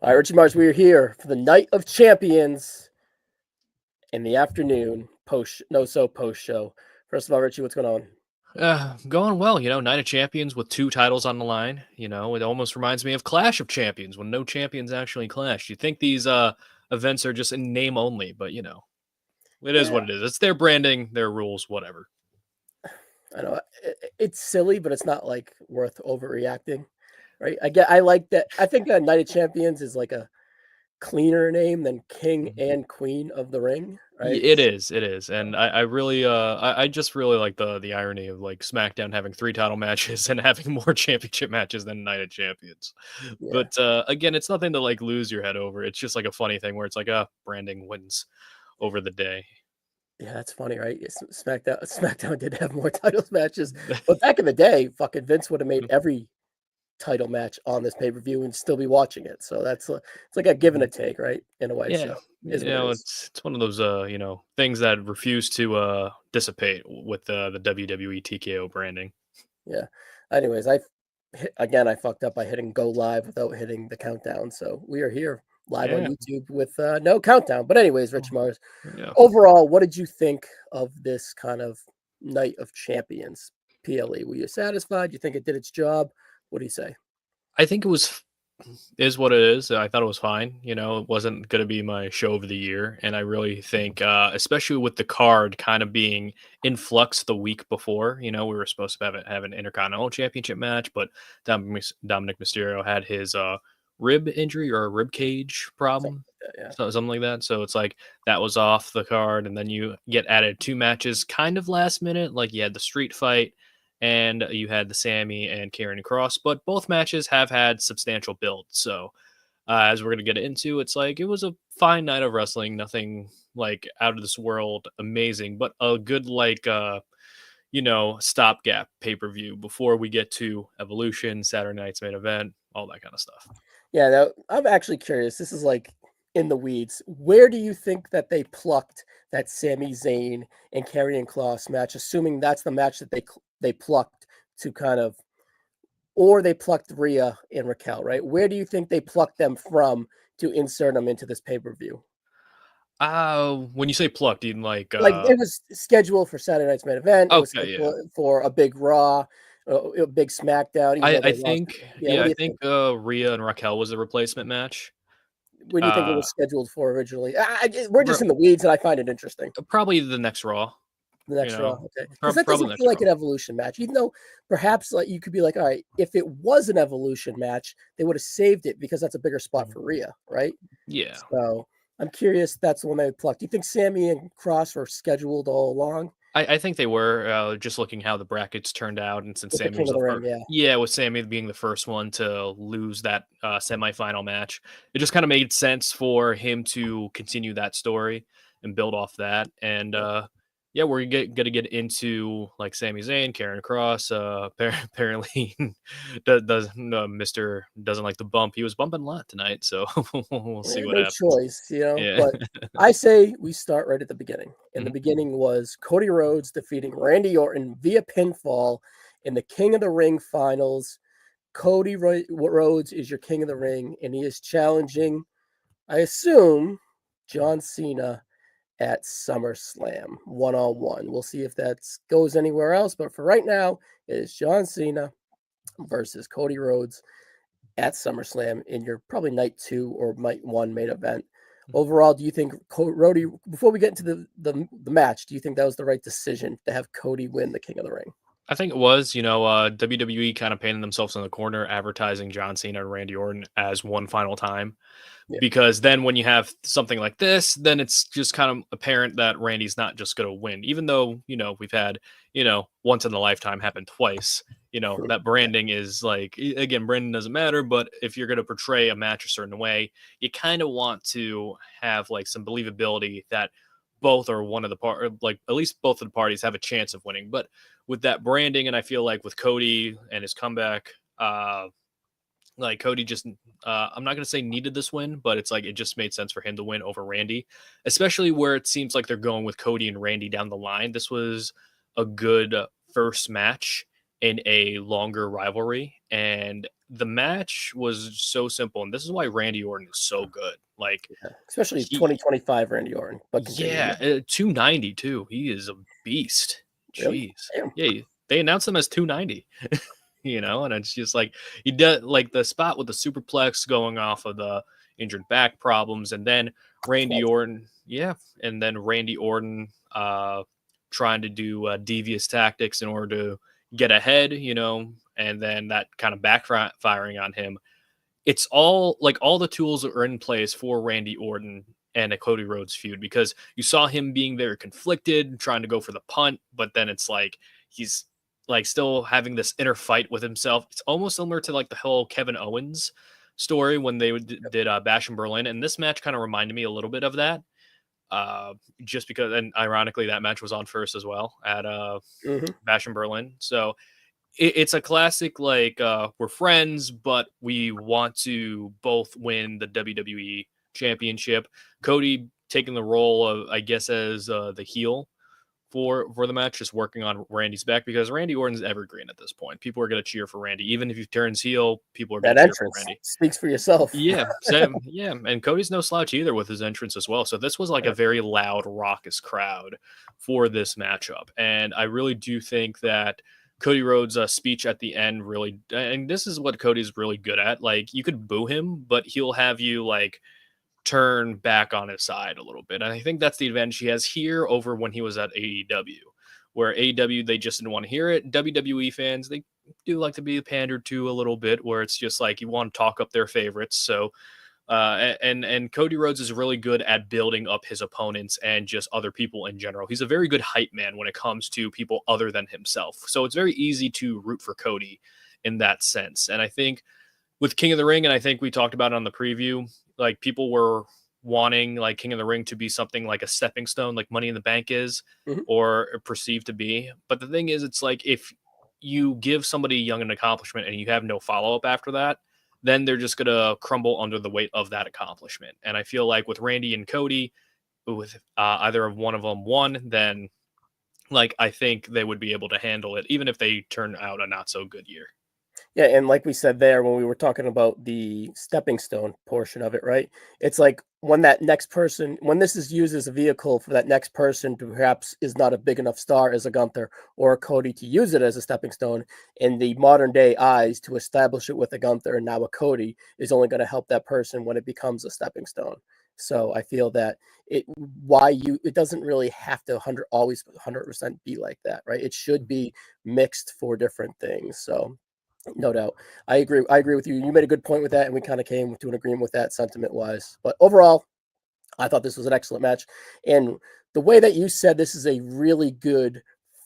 All right, Richie Mars, we are here for the Night of Champions in the afternoon NoSo post show. First of all, Richie, what's going on? Going well, Night of Champions with two titles on the line. It almost reminds me of Clash of Champions when no champions actually clash. You think these events are just in name only, but it is Yeah, what it is. It's their branding, their rules, whatever. I know it's silly, but it's not like worth overreacting, right? I like that. I think Night of Champions is like a cleaner name than King Mhm. and Queen of the Ring, right? It is, and I really I just really like the irony of like SmackDown having three title matches and having more championship matches than Night of Champions. Yeah, But again, it's nothing to like lose your head over. It's just like a funny thing where it's like branding wins over the day. yeah, that's funny, right? SmackDown did have more titles matches, but back in the day, fucking Vince would have made every title match on this pay-per-view and still be watching it. So it's like a give and a take, right? In a way. Yeah, So is what it is. it's one of those things that refuse to dissipate with the WWE TKO branding. Yeah. Anyways, I fucked up by hitting go live without hitting the countdown. So we are here live on Yeah, YouTube with no countdown. But anyways, Rich oh, Mars, yeah. overall, what did you think of this kind of Night of Champions PLE? Were you satisfied? You think it did its job? What do you say? I think it was is what it is. I thought it was fine. It wasn't going to be my show of the year, and I really think, especially with the card kind of being in flux the week before. We were supposed to have an Intercontinental Championship match, but Dominic Mysterio had his rib injury or a rib cage Something problem, like that, yeah. something like that. So it's like that was off the card, and then you get added two matches kind of last minute. Like you had the street fight and you had the Sammy and Karrion Cross, but both matches have had substantial build. So as we're gonna get into, it's like it was a fine night of wrestling, nothing like out of this world amazing, but a good stopgap pay per view before we get to Evolution, Saturday night's main event, all that kind of stuff. Yeah, now I'm actually curious. This is like in the weeds. Where do you think that they plucked that Sami Zayn and Karrion Kross match? Assuming that's the match that they plucked to kind of, or they plucked Rhea and Raquel, right? Where do you think they plucked them from to insert them into this pay per view? When you say plucked, you mean like Like it was scheduled for Saturday night's main event. It was okay, yeah. scheduled for a big Raw, a big SmackDown. Even I though I they lost, think yeah. What yeah, do I you think think? Rhea and Raquel was a replacement match. What do you think it Uh was scheduled for originally? We're just in the weeds, and I find it interesting. Probably the next Raw, The next Raw, okay, because that probably doesn't the feel next like Raw. an Evolution match, even though perhaps, like, you could be like, "Alright, if it was an Evolution match, they would have saved it because that's a bigger spot Mhm. for Rhea," right? Yeah. So, I'm curious, that's the one they plucked. Do you think Sammy and Cross were scheduled all along I think they were, just looking how the brackets turned out, and since with the Sammy King was of the the Ring? first, Yeah. yeah, with Sammy being the first one to lose that, semifinal match, it just kinda made sense for him to continue that story and build off that, and, Yeah. yeah, we're gonna get into, like, Sami Zayn, Karrion Kross, apparently Mister doesn't like the bump. He was bumping a lot tonight, so we'll see what No happens. choice, Yeah. but I say we start right at the beginning, and the Mhm. beginning was Cody Rhodes defeating Randy Orton via pinfall in the King of the Ring finals. Rhodes is your King of the Ring, and he is challenging, I assume, John Cena at SummerSlam one-on-one. We'll see if that goes anywhere else, but for right now, it is John Cena versus Cody Rhodes at SummerSlam in your probably night 2 or night 1 main event. Overall, do you think Cody, before we get into the match, do you think that was the right decision to have Cody win the King of the Ring? I think it was, WWE kind of painted themselves in the corner advertising John Cena and Randy Orton as one final time. Yeah. Because then when you have something like this, then it's just kind of apparent that Randy's not just going to win, even though, we've had, once in a lifetime happen twice. True. That branding is like, again, branding doesn't matter, but if you're going to portray a match a certain way, you kind of want to have like some believability that both or one of the part, like at least both of the parties have a chance of winning. But with that branding, and I feel like with Cody and his comeback, like Cody just, I'm not gonna say needed this win, but it's like it just made sense for him to win over Randy, especially where it seems like they're going with Cody and Randy down the line. This was a good first match, in a longer rivalry. And the match was so simple. And this is why Randy Orton is so good. Like, Yeah. Especially he, 2025 Randy Orton. But continue. yeah, 290 too. He is a beast. Really? Jeez. Damn. Yeah, they announced him as 290. And it's just like he does like the spot with the superplex going off of the injured back problems, and then Randy Nice. Orton, trying to do devious tactics in order to get ahead, and then that kind of backfiring on him. It's all the tools are in place for Randy Orton and a Cody Rhodes feud, because you saw him being very conflicted, trying to go for the punt, but then it's like he's like still having this inner fight with himself. It's almost similar to like the whole Kevin Owens story when they did Bash in Berlin, and this match kind of reminded me a little bit of that. Uh, just because, and ironically, that match was on first as well at Hmm. Bash in Berlin. So it's a classic, like we're friends, but we want to both win the WWE championship. Cody taking the role of, I guess, as the heel for the match, just working on Randy's back, because Randy Orton's evergreen at this point. People are going to cheer for Randy. Even if he turns heel, people are going That to cheer for entrance Randy. speaks for yourself. Yeah, Sam. Yeah, and Cody's no slouch either with his entrance as well. So this was like a very loud, raucous crowd for this matchup, and I really do think that Cody Rhodes' speech at the end really, and this is what Cody's really good at. Like, you could boo him, but he'll have you like turn back on his side a little bit, and I think that's the advantage he has here over when he was at AEW, where AEW they just didn't want to hear it. WWE fans, they do like to be pandered to a little bit, where it's just like you want to talk up their favorites. So and Cody Rhodes is really good at building up his opponents and just other people in general. He's a very good hype man when it comes to people other than himself. So it's very easy to root for Cody in that sense. And I think with King of the Ring, and I think we talked about it on the preview, like people were wanting like King of the Ring to be something like a stepping stone, like Money in the Bank is, Mhm. or perceived to be. But the thing is, it's like if you give somebody young an accomplishment and you have no follow up after that, then they're just going to crumble under the weight of that accomplishment. And I feel like with Randy and Cody, with either of one of them won, then like I think they would be able to handle it, even if they turn out a not so good year. Yeah, and like we said there when we were talking about the stepping stone portion of it, right? It's like when that next person, when this is used as a vehicle for that next person to perhaps is not a big enough star as a Gunther or a Cody to use it as a stepping stone in the modern day eyes to establish it with a Gunther and now a Cody is only going to help that person when it becomes a stepping stone. So I feel that it doesn't really have to 100% be like that, right? It should be mixed for different things. So no doubt. I agree. I agree with you. You made a good point with that, and we kind of came to an agreement with that sentiment wise. But overall, I thought this was an excellent match. And the way that you said this is a really good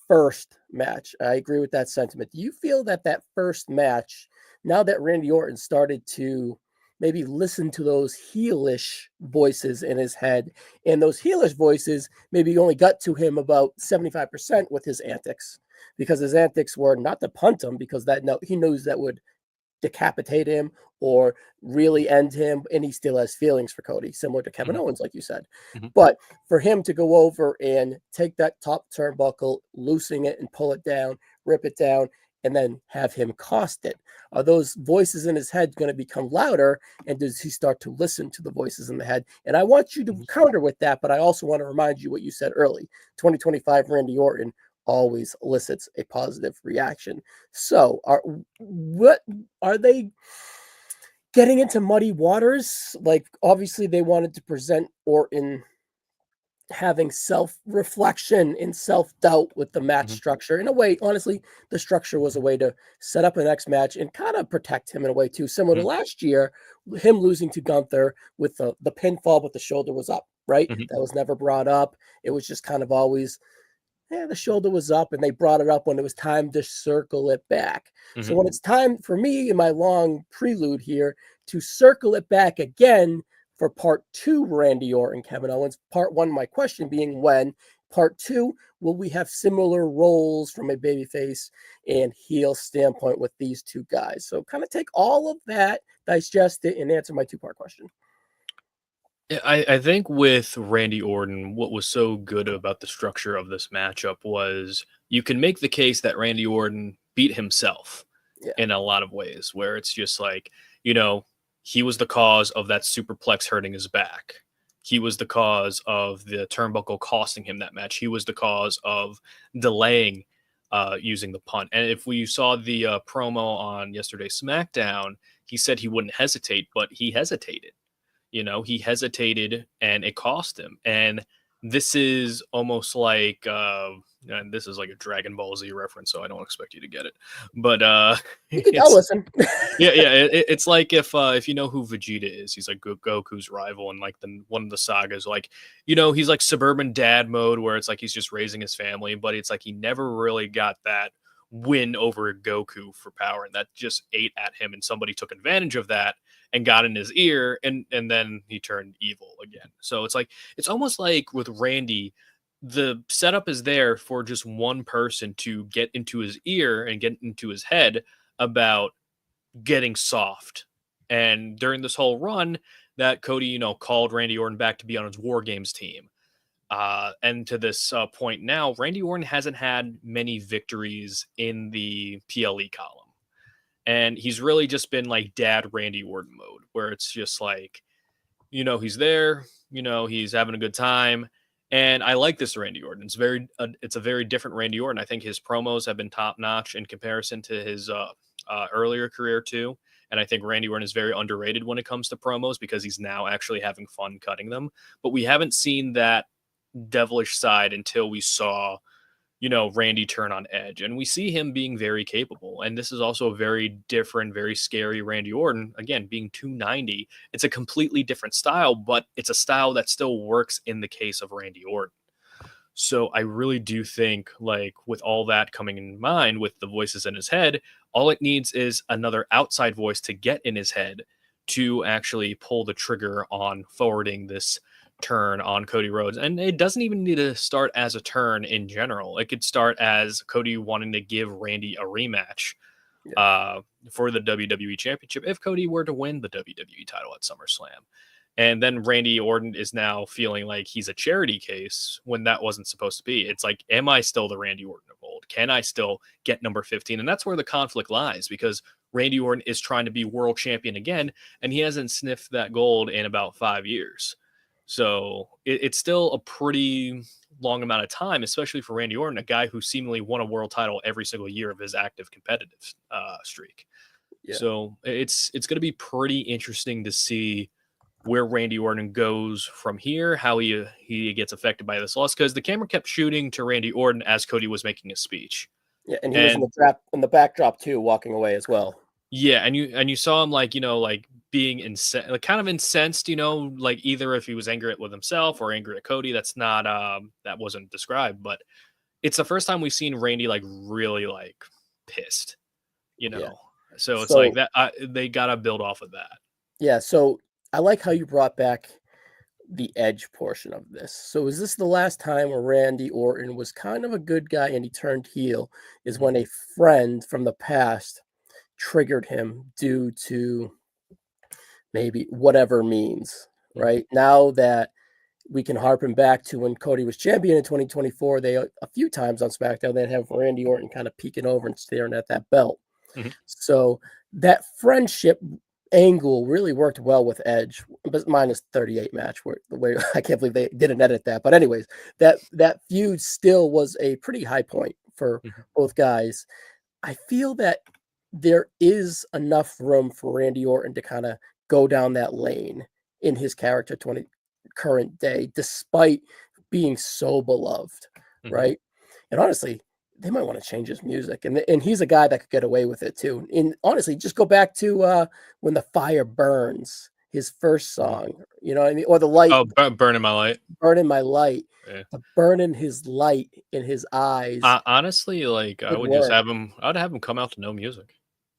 first match, I agree with that sentiment. Do you feel that that first match, now that Randy Orton started to maybe listen to those heelish voices in his head, and those heelish voices maybe only got to him about 75% with his antics? Because his antics were not to punt him, because that no, he knows that would decapitate him or really end him, and he still has feelings for Cody, similar to Kevin Mhm, Owens, like you said. mhm, But for him to go over and take that top turnbuckle, loosen it and pull it down, rip it down, and then have him cost it, are those voices in his head going to become louder? And does he start to listen to the voices in the head? And I want you to mhm, counter with that, but I also want to remind you what you said early. 2025 Randy Orton always elicits a positive reaction. So, what are they getting into muddy waters? Like, obviously, they wanted to present Orton having self-reflection and self-doubt with the match mhm, structure. In a way, honestly, the structure was a way to set up a next match and kind of protect him in a way too, similar to mhm, last year, him losing to Gunther with the pinfall, but the shoulder was up, right? mhm, That was never brought up. It was just kind of always, yeah, the shoulder was up, and they brought it up when it was time to circle it back. So mhm, when it's time for me in my long prelude here to circle it back again for part two, Randy Orton, Kevin Owens. Part one, my question being when. Part two, will we have similar roles from a babyface and heel standpoint with these two guys? So kind of take all of that, digest it, and answer my two-part question. Yeah, I think with Randy Orton, what was so good about the structure of this matchup was you can make the case that Randy Orton beat himself Yeah. in a lot of ways, where it's just like, you know, he was the cause of that superplex hurting his back. He was the cause of the turnbuckle costing him that match. He was the cause of delaying using the punt. And if we saw the promo on yesterday's SmackDown, he said he wouldn't hesitate, but he hesitated. You know, he hesitated and it cost him. And this is almost like, and this is like a Dragon Ball Z reference, so I don't expect you to get it. But I'll it's listen. yeah. It's like if you know who Vegeta is, he's like Goku's rival, and like one of the sagas, like, you know, he's like suburban dad mode, where it's like he's just raising his family, but it's like he never really got that win over Goku for power, and that just ate at him, and somebody took advantage of that and got in his ear, and then he turned evil again. So it's like, it's almost like with Randy, the setup is there for just one person to get into his ear and get into his head about getting soft. And during this whole run, that Cody, you know, called Randy Orton back to be on his War Games team. And to this point now, Randy Orton hasn't had many victories in the PLE column. And he's really just been like dad Randy Orton mode, where it's just like, you know, he's there, you know, he's having a good time. And I like this Randy Orton. It's a very different Randy Orton. I think his promos have been top notch in comparison to his earlier career too. And I think Randy Orton is very underrated when it comes to promos because he's now actually having fun cutting them. But we haven't seen that devilish side until we saw, you know, Randy turn on Edge, and we see him being very capable. And this is also a very different, very scary Randy Orton. Again, being 290, it's a completely different style, but it's a style that still works in the case of Randy Orton. So I really do think, like, with all that coming in mind, with the voices in his head, all it needs is another outside voice to get in his head to actually pull the trigger on forwarding this turn on Cody Rhodes. And it doesn't even need to start as a turn in general. It could start as Cody wanting to give Randy a rematch for the WWE Championship if Cody were to win the WWE title at SummerSlam. And then Randy Orton is now feeling like he's a charity case when that wasn't supposed to be. It's like, am I still the Randy Orton of old? Can I still get number 15? And that's where the conflict lies, because Randy Orton is trying to be world champion again, and he hasn't sniffed that gold in about 5 years. So it's still a pretty long amount of time, especially for Randy Orton, a guy who seemingly won a world title every single year of his active competitive streak. Yeah. So it's going to be pretty interesting to see where Randy Orton goes from here, how he gets affected by this loss, because the camera kept shooting to Randy Orton as Cody was making a speech. Yeah, and he was in the backdrop too, walking away as well. Yeah, and you saw him, like, you know, like being kind of incensed, you know, like either if he was angry with himself or angry at Cody. That's not that wasn't described, but it's the first time we've seen Randy like really like pissed, you know. Yeah. So it's like that they gotta build off of that. Yeah, so I like how you brought back the Edge portion of this. So is this the last time where Randy Orton was kind of a good guy and he turned heel? Is when a friend from the past triggered him due to maybe whatever means, right? Now that we can harpen back to when Cody was champion in 2024, they a few times on SmackDown, they'd have Randy Orton kind of peeking over and staring at that belt. So that friendship angle really worked well with Edge, but minus 38 match where the way I can't believe they didn't edit that. But anyways, that feud still was a pretty high point for both guys. I feel that there is enough room for Randy Orton to kind of go down that lane in his character current day, despite being so beloved, right? And honestly, they might want to change his music, and he's a guy that could get away with it too. And honestly, just go back to when the fire burns, his first song, you know what I mean, or the light. Oh, burning my light. Burning my light. Yeah. The burning his light in his eyes. Honestly, like I would just have him. I'd have him come out to no music.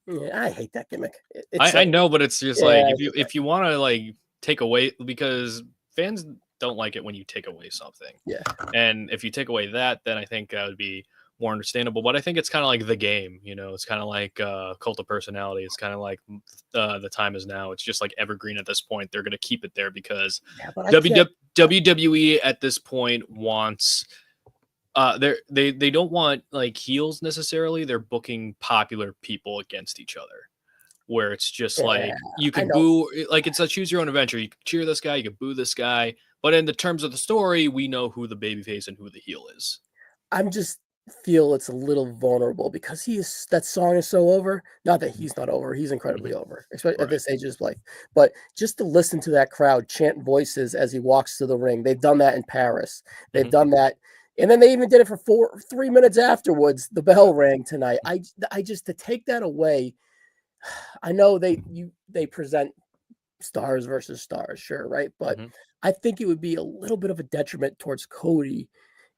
Yeah, I hate that gimmick. I know, but it's just like if you want to like take away, because fans don't like it when you take away something. Yeah, and if you take away that, then I think that would be more understandable. But I think it's kind of like the game, you know, it's kind of like Cult of Personality. It's kind of like the time is now. It's just like evergreen at this point. They're going to keep it there because WWE at this point wants They don't want like heels necessarily. They're booking popular people against each other, where it's just Yeah, like you I could know. boo, like it's a choose your own adventure. You could cheer this guy, you could boo this guy, but in the terms of the story, we know who the babyface and who the heel is. I'm just feel it's a little vulnerable because that song is so over. Not that Mhm, he's not over, he's incredibly mhm. over, especially at Right. this age of his life. But just to listen to that crowd chant voices as he walks to the ring, they've done that in Paris. They've Hmm. done that, and then they even did it for 3 minutes afterwards. The bell rang tonight. I just to take that away. I know they present stars versus stars, sure, right? But Hmm. I think it would be a little bit of a detriment towards Cody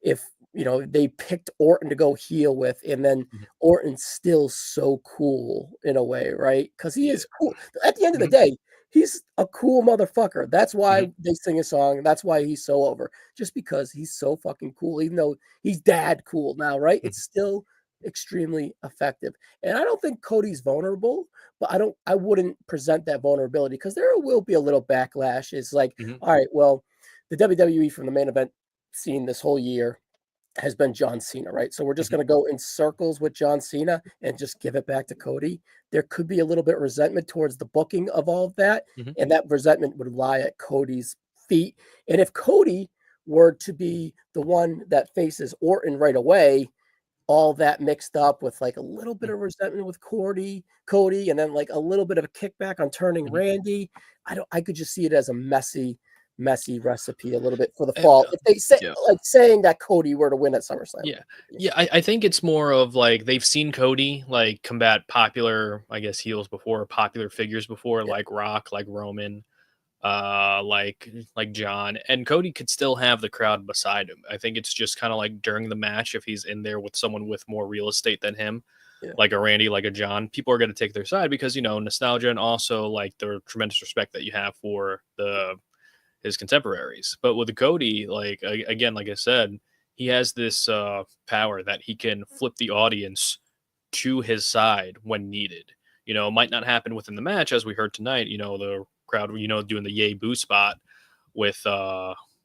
if they picked Orton to go heel with, and then Hmm. Orton's still so cool in a way, right? Because he Yeah. is cool. At the end of the Hmm. day, he's a cool motherfucker. That's why Hmm. they sing a song. That's why he's so over. Just because he's so fucking cool, even though he's dad cool now, right? Hmm. It's still extremely effective. And I don't think Cody's vulnerable, but I wouldn't present that vulnerability because there will be a little backlash. It's like, Hmm. all right, well, the WWE from the main event scene this whole year has been John Cena, right? So we're just Hmm. going to go in circles with John Cena and just give it back to Cody. There could be a little bit of resentment towards the booking of all of that, Hmm. and that resentment would lie at Cody's feet. And if Cody were to be the one that faces Orton right away, all that mixed up with like a little bit of resentment with Cody, and then like a little bit of a kickback on turning Hmm. Randy. I could just see it as a messy recipe a little bit for the Uh, fall. If they say yeah. like saying that Cody were to win at SummerSlam. Yeah. Yeah, I think it's more of like they've seen Cody like combat popular, I guess, heels before, popular figures before, Yeah, like Rock, like Roman, like John, and Cody could still have the crowd beside him. I think it's just kind of like during the match, if he's in there with someone with more real estate than him, yeah, like a Randy, like a John, people are going to take their side because nostalgia and also like the tremendous respect that you have for the his contemporaries. But with Cody, like again, like I said, he has this power that he can flip the audience to his side when needed. It might not happen within the match as we heard tonight. The crowd, doing the yay boo spot with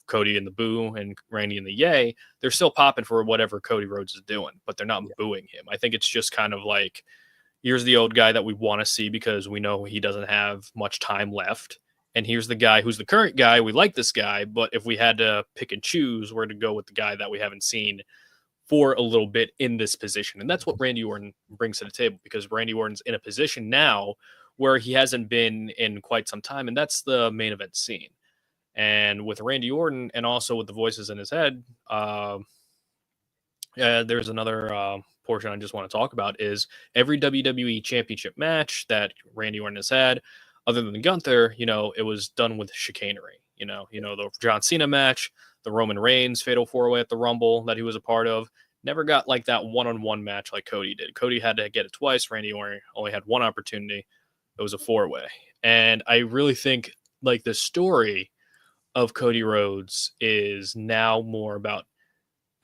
Cody in the boo and Randy in the yay. They're still popping for whatever Cody Rhodes is doing, but they're not yeah. booing him. I think it's just kind of like here's the old guy that we want to see because we know he doesn't have much time left. And here's the guy who's the current guy. We like this guy, but if we had to pick and choose, we're to go with the guy that we haven't seen for a little bit in this position. And that's what Randy Orton brings to the table because Randy Orton's in a position now where he hasn't been in quite some time. And that's the main event scene. And with Randy Orton and also with the voices in his head, there's another portion I just want to talk about is every WWE championship match that Randy Orton has had, other than Gunther, it was done with chicanery. The John Cena match, the Roman Reigns fatal four way at the Rumble that he was a part of, never got like that one-on-one match like Cody did. Cody had to get it twice. Randy Orton only had one opportunity. It was a four-way, and I really think like the story of Cody Rhodes is now more about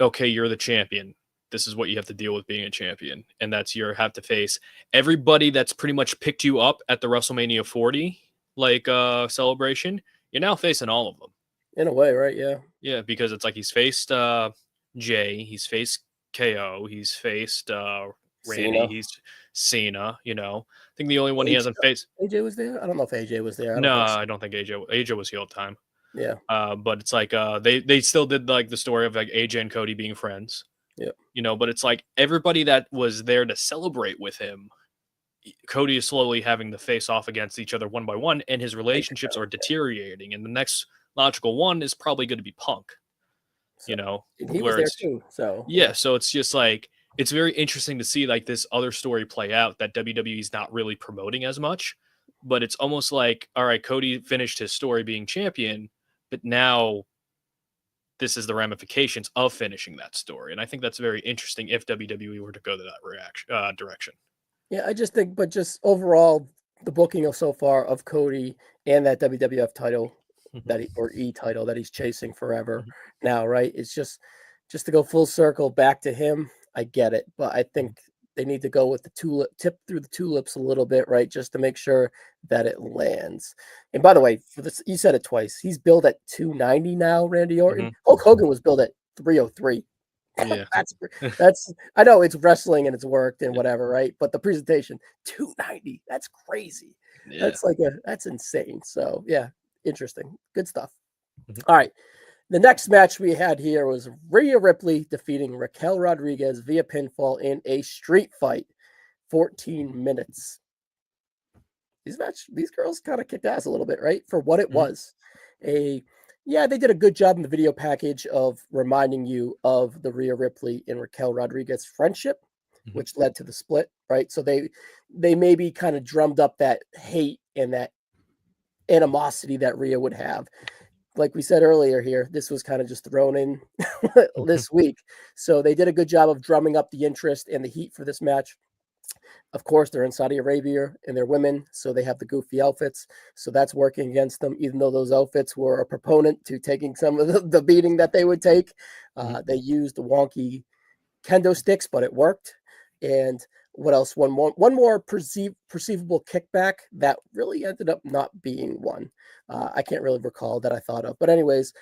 okay, you're the champion. This is what you have to deal with being a champion. And that's you have to face everybody that's pretty much picked you up at the WrestleMania 40 celebration. You're now facing all of them. In a way, right? Yeah. Yeah, because it's like he's faced Jay, he's faced KO, he's faced Randy, Cena. he's Cena. I think the only one he AJ, hasn't faced. AJ was there. I don't know if AJ was there. I don't No, think so. I don't think AJ was heel time. Yeah. But it's like they still did like the story of like AJ and Cody being friends. Yeah. But it's like everybody that was there to celebrate with him, Cody is slowly having to face off against each other one by one, and his Take the relationships crown. are deteriorating. And the next logical one is probably going to be Punk, So and he was where there it's, too. So yeah, yeah. so it's just like, it's very interesting to see like this other story play out that WWE is not really promoting as much. But it's almost like, all right, Cody finished his story being champion, but now this is the ramifications of finishing that story. And I think that's very interesting if WWE were to go to that direction. Yeah, I just think, but just overall, the booking of so far of Cody and that WWF title Mhm, that or E title that he's chasing forever mhm, now, right? It's just to go full circle back to him. I get it, but I mhm, think they need to go with the tip through the tulips a little bit, right? Just to make sure that it lands. And by the way, for this, you said it twice. He's billed at 290 now, Randy Orton. mhm. Hulk Hogan was billed at 303. Yeah. that's that's I know it's wrestling and it's worked and whatever, right? But the presentation, 290, that's crazy. Yeah. That's insane. So yeah, interesting. Good stuff. Mhm. All right. The next match we had here was Rhea Ripley defeating Raquel Rodriguez via pinfall in a street fight, 14 minutes. These girls kind of kicked ass a little bit, right? For what it Mhm. was. A Yeah, they did a good job in the video package of reminding you of the Rhea Ripley and Raquel Rodriguez friendship, Mhm. which led to the split, right? So they maybe kind of drummed up that hate and that animosity that Rhea would have. Like we said earlier here, this was kind of just thrown in Mhm. this week. So they did a good job of drumming up the interest and the heat for this match. Of course, they're in Saudi Arabia and they're women, so they have the goofy outfits. So that's working against them, even though those outfits were a proponent to taking some of the beating that they would take. Mhm. They used the wonky kendo sticks, but it worked. And what else? One more perceivable kickback that really ended up not being one. I can't really recall that I thought of. But anyways,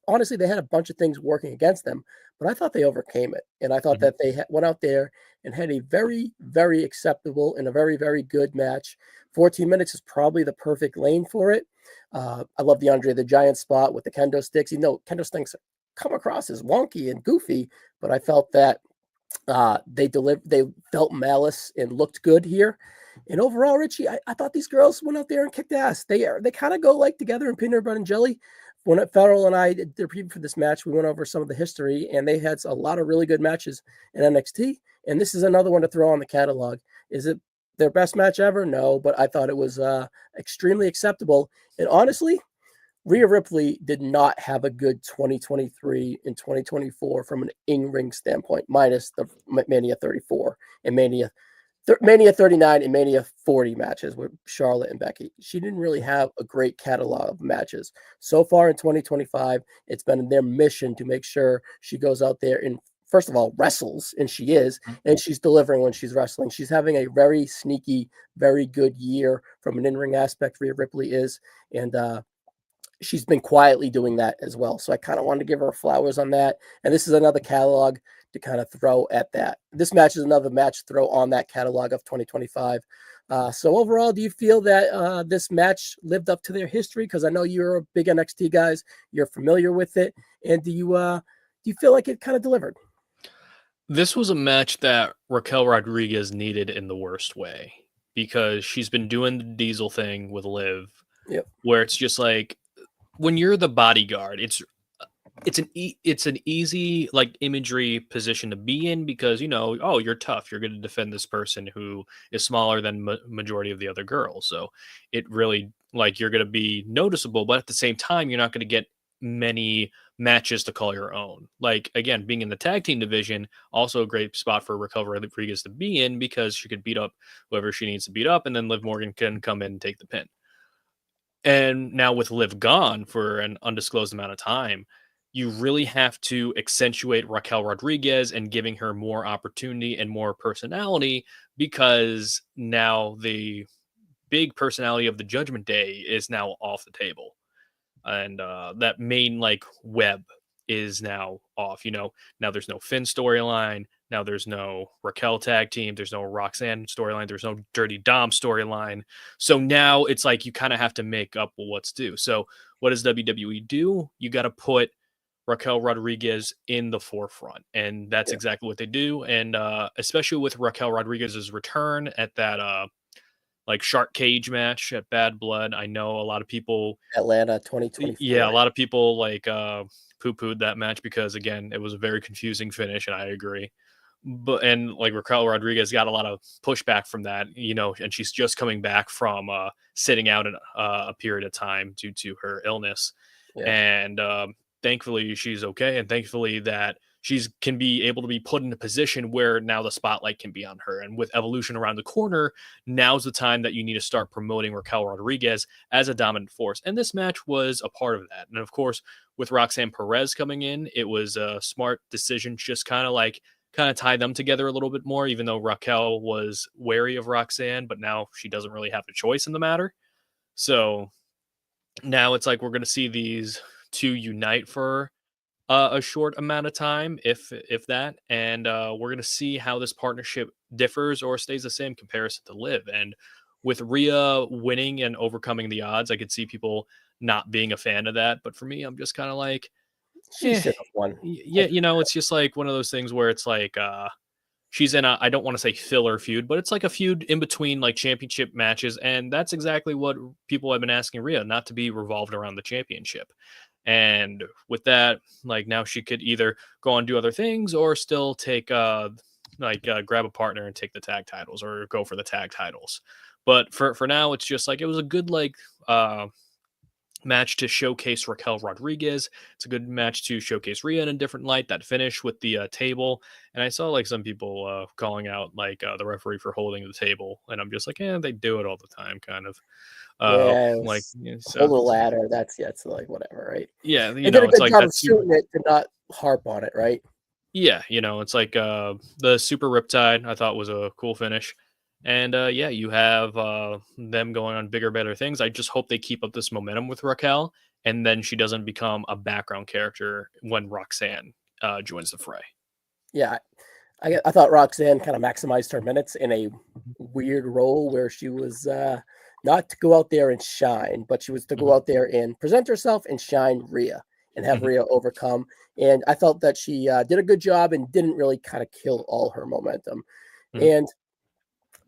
honestly they had a bunch of things working against them, but I thought they overcame it, and I thought Mhm. that they went out there and had a very very acceptable and a very very good match. 14 minutes is probably the perfect lane for it. I love the Andre the Giant spot with the kendo sticks. You know, kendo sticks come across as wonky and goofy, but I felt that they felt malice and looked good here. And overall, Richie, I thought these girls went out there and kicked ass. They kind of go like together in peanut butter and jelly. When Farrell and I did their preview for this match, we went over some of the history, and they had a lot of really good matches in NXT. And this is another one to throw on the catalog. Is it their best match ever? No, but I thought it was extremely acceptable. And honestly, Rhea Ripley did not have a good 2023 and 2024 from an in-ring standpoint, minus the Mania 34 and Mania 39 and Mania 40 matches with Charlotte and Becky. She didn't really have a great catalog of matches. So far in 2025, it's been their mission to make sure she goes out there and, first of all, wrestles, and she is, Mhm. and she's delivering when she's wrestling. She's having a very sneaky, very good year from an in-ring aspect. Rhea Ripley is, and she's been quietly doing that as well. So I kind of wanted to give her flowers on that. And this is another catalog to kind of throw at that. This match is another match to throw on that catalog of 2025. So overall, do you feel that this match lived up to their history? Because I know you're a big NXT guys, you're familiar with it, and do you feel like it kind of delivered? This was a match that Raquel Rodriguez needed in the worst way because she's been doing the Diesel thing with Liv, Yep. where it's just like when you're the bodyguard, it's an easy like imagery position to be in because you know, oh, you're tough, you're going to defend this person who is smaller than majority of the other girls, so it really like you're going to be noticeable, but at the same time you're not going to get many matches to call your own. Like again, being in the tag team division, also a great spot for Raquel Rodriguez to be in because she could beat up whoever she needs to beat up, and then Liv Morgan can come in and take the pin. And now with Liv gone for an undisclosed amount of time, you really have to accentuate Raquel Rodriguez and giving her more opportunity and more personality because now the big personality of the Judgment Day is now off the table, and that main like web is now off. You know, now there's no Finn storyline. Now there's no Raquel tag team. There's no Roxanne storyline. There's no Dirty Dom storyline. So now it's like you kind of have to make up what's due. So what does WWE do? You got to put Raquel Rodriguez in the forefront, and that's Yeah. exactly what they do. And especially with Raquel Rodriguez's return at that like Shark Cage match at Bad Blood, I know a lot of people Atlanta yeah, a 2024. lot of people like poo-pooed that match because again, it was a very confusing finish, and I agree. But and like Raquel Rodriguez got a lot of pushback from that, you know, and she's just coming back from sitting out a period of time due to her illness, Yeah. and thankfully she's okay, and thankfully that she's can be able to be put in a position where now the spotlight can be on her. And with Evolution around the corner, now's the time that you need to start promoting Raquel Rodriguez as a dominant force. And this match was a part of that. And of course, with Roxanne Perez coming in, it was a smart decision, just kind of tie them together a little bit more, even though Raquel was wary of Roxanne, but now she doesn't really have a choice in the matter. So now it's like we're going to see these two unite for a short amount of time, if that, and we're gonna see how this partnership differs or stays the same comparison to Liv. And with Rhea winning and overcoming the odds, I could see people not being a fan of that. But for me, I'm just kind of like, She eh, should have won. yeah, it's just like one of those things where it's like she's in a, I don't want to say filler feud, but it's like a feud in between like championship matches, and that's exactly what people have been asking Rhea, not to be revolved around the championship. And with that, like now she could either go on do other things or still take grab a partner and take the tag titles or go for the tag titles. But for now, it's just like it was a good match to showcase Raquel Rodriguez. It's a good match to showcase Rhea in a different light. That finish with the table, and I saw like some people calling out the referee for holding the table, and I'm just like, yeah, they do it all the time, kind of. Yeah, it Like was so, hold a ladder. That's it's like whatever, right? yeah, They did a it's good like job of that super. shooting it to not harp on it, right? Yeah, it's like the super riptide. I thought was a cool finish. And yeah, you have them going on bigger, better things. I just hope they keep up this momentum with Raquel, and then she doesn't become a background character when Roxanne joins the fray. Yeah, I thought Roxanne kind of maximized her minutes in a weird role where she was not to go out there and shine, but she was to go Mhm, out there and present herself and shine Rhea and have mhm, Rhea overcome. And I felt that she did a good job and didn't really kind of kill all her momentum. mhm. And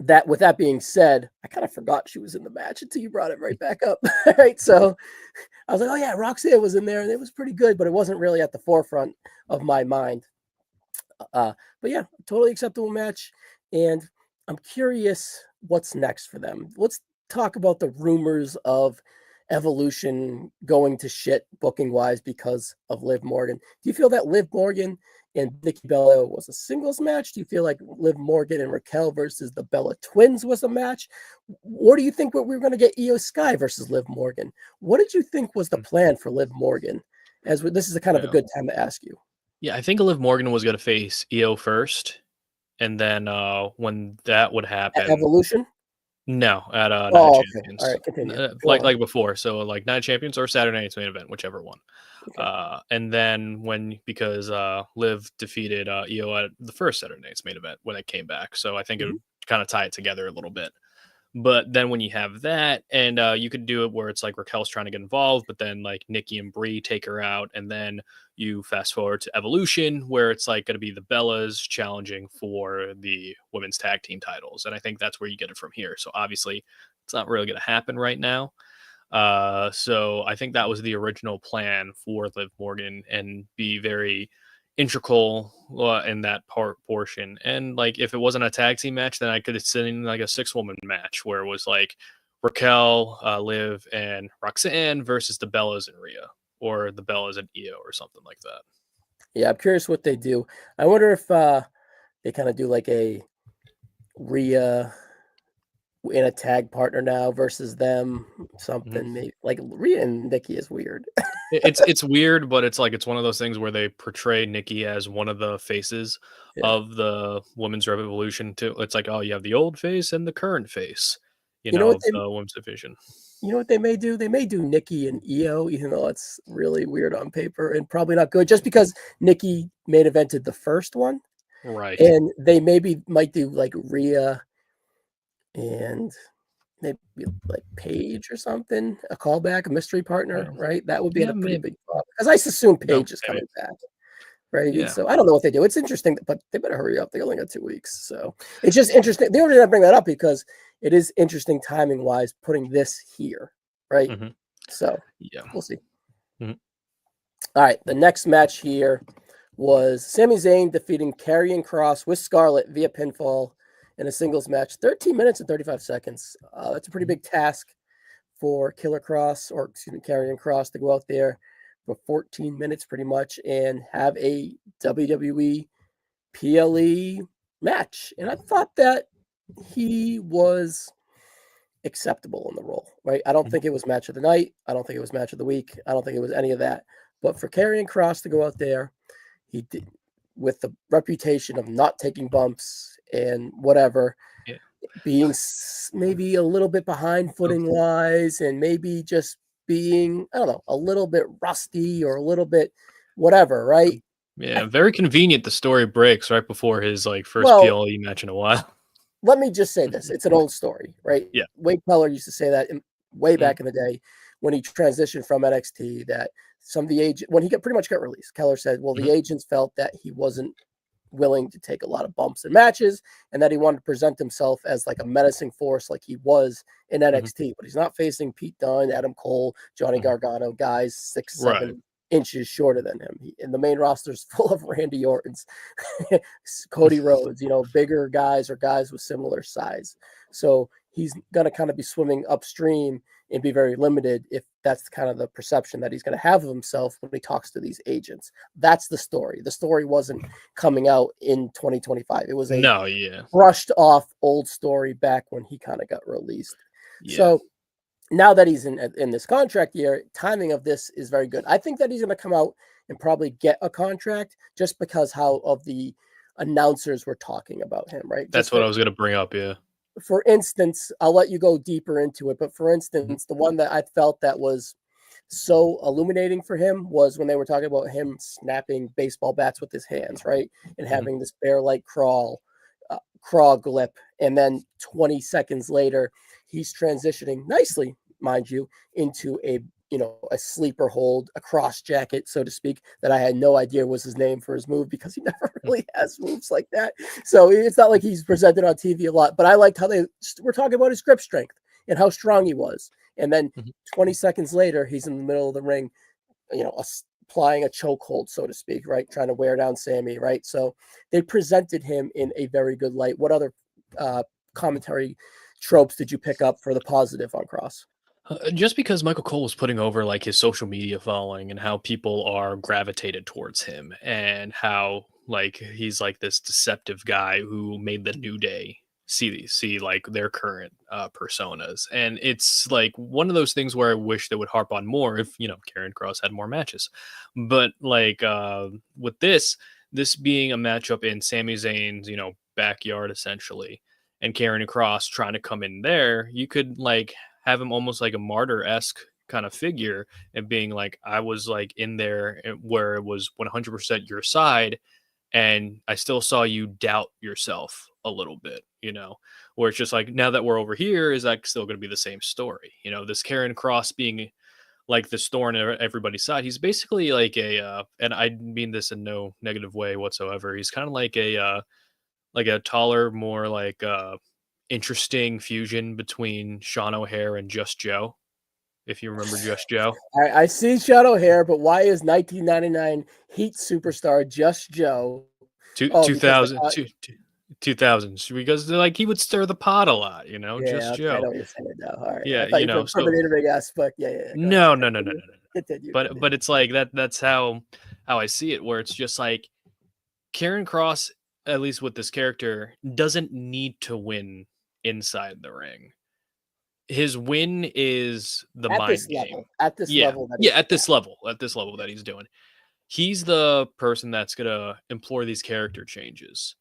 that, with that being said, I kind of forgot she was in the match until you brought it right back up. Right, so I was like, oh yeah, Roxanne was in there and it was pretty good, but it wasn't really at the forefront of my mind. But yeah, totally acceptable match. And I'm curious what's next for them. Let's talk about the rumors of Evolution going to shit booking wise because of Liv Morgan. Do you feel that Liv Morgan and Nikki Bella was a singles match? Do you feel like Liv Morgan and Raquel versus the Bella Twins was a match? Or do you think we were going to get Io Sky versus Liv Morgan? What did you think was the plan for Liv Morgan? This is a kind of a Yeah, good time to ask you. yeah. I think Liv Morgan was going to face Io first, and then when that would happen, Evolution. no, at Night of Oh, okay. All Champions, right, continue. Go like on. before. So like Night of Champions or Saturday Night's main event, whichever one. Okay. And then because Liv defeated Io at the first Saturday Night's main event when it came back, so I think it Mhm. would kind of tie it together a little bit. But then when you have that, and you could do it where it's like Raquel's trying to get involved, but then like Nikki and Brie take her out, and then you fast forward to Evolution, where it's like going to be the Bellas challenging for the women's tag team titles, and I think that's where you get it from here. So obviously, it's not really going to happen right now. So I think that was the original plan for Liv Morgan and be very integral in that portion. And like if it wasn't a tag team match, then I could have seen like a 6-woman match where it was like Raquel, Liv, and Roxanne versus the Bellas and Rhea, or the Bellas and Io, or something like that. Yeah, I'm curious what they do. I wonder if they kind of do like a Rhea in a tag partner now versus them, Mhm. something maybe like Rhea and Nikki is weird. It's weird, but it's like it's one of those things where they portray Nikki as one of the faces Yeah. of the women's revolution too. It's like, oh, you have the old face and the current face, You know what of they the women's division. you know what they may do? They may do Nikki and Io, even though it's really weird on paper and probably not good, just because Nikki main evented the first one. Right. And they maybe might do like Rhea and maybe like Paige or something, a callback, a mystery partner, Oh, right? That would be yeah, a pretty maybe. big drop because I assume No, Paige is maybe. coming back, right? And Yeah. so I don't know what they do. It's interesting, but they better hurry up. They only got 2 weeks, so it's just interesting. The only reason I bring that up because it is interesting timing wise putting this here, right? Hmm. So Yeah. we'll see. Hmm. All right, the next match here was Sami Zayn defeating Karrion Kross with Scarlett via pinfall in a singles match, 13 minutes and 35 seconds. That's a pretty big task for Killer Cross, or excuse me, Karrion Kross to go out there for 14 minutes pretty much and have a WWE PLE match. And I thought that he was acceptable in the role, right? I don't Hmm. think it was match of the night. I don't think it was match of the week. I don't think it was any of that. But for Karrion Kross to go out there, he did with the reputation of not taking bumps and whatever, Yeah. being maybe a little bit behind Oh, footing wise and maybe just being, I don't know, a little bit rusty or a little bit whatever, right? Yeah, very convenient the story breaks right before his, like, first Well, PLE match in a while. let me just say this. It's an old story, right? Yeah. Wade Keller used to say that way Mhm, back in the day when he transitioned from NXT that some of the agent when he got pretty much got released, Keller said, well, the mhm, agents felt that he wasn't willing to take a lot of bumps in matches and that he wanted to present himself as like a menacing force like he was in mhm, NXT, but he's not facing Pete Dunne, Adam Cole, Johnny mhm. Gargano, guys six, Right. 7 inches shorter than him. And the main roster is full of Randy Ortons, Cody Rhodes, bigger guys or guys with similar size. So he's going to kind of be swimming upstream and be very limited if that's kind of the perception that he's going to have of himself when he talks to these agents. That's the story. The story wasn't coming out in 2025. It was a No, yeah. brushed off old story back when he kind of got released. Yeah. So now that he's in this contract year, timing of this is very good. I think that he's going to come out and probably get a contract just because how of the announcers were talking about him, right? That's Just what I was gonna bring up, yeah. for instance, I'll let you go deeper into it, but for Mhm, instance, the one that I felt that was so illuminating for him was when they were talking about him snapping baseball bats with his hands, right? And mhm. having this bear-like crawl glip. And then 20 seconds later, he's transitioning nicely, mind you, into a sleeper hold, a cross jacket, so to speak, that I had no idea was his name for his move because he never really has moves like that. So it's not like he's presented on TV a lot, but I liked how they were talking about his grip strength and how strong he was. And then Mhm. 20 seconds later, he's in the middle of the ring, applying a chokehold, so to speak, right? Trying to wear down Sammy, right? So they presented him in a very good light. What other uh, commentary tropes did you pick up for the positive on Cross? Just because Michael Cole was putting over like his social media following and how people are gravitated towards him and how like he's like this deceptive guy who made the New Day see like their current personas, and it's like one of those things where I wish they would harp on more if Karen Cross had more matches, but like with this being a matchup in Sami Zayn's backyard essentially, and Karen Cross trying to come in there, you could like have him almost like a martyr esque kind of figure and being like, I was like in there where it was 100% your side, and I still saw you doubt yourself a little bit, where it's just like, now that we're over here, is that still going to be the same story? This Karen Cross being like this thorn in everybody's side. He's basically like and I mean this in no negative way whatsoever. He's kind of like a taller, more like interesting fusion between Sean O'Hare and Just Joe. If you remember Just Joe, I see Shadow Hair, but why is 1999 Heat superstar Just Joe? two Oh, two because they thousand caught. two two thousands because like he would stir the pot a lot, Yeah, Just okay, I Joe. know what you're saying now. All right, I Yeah, thought you meant from so an internet aspect. Yeah, yeah. Go ahead. no, no, no, no, no, Continue. no, no. Continue. But Continue. it's like that's how I see it, where it's just like Karen Cross, at least with this character, doesn't need to win inside the ring. His win is the At mind this game. level, at this Yeah. level that Yeah, he's at this level that he's doing. He's the person that's gonna employ these character changes.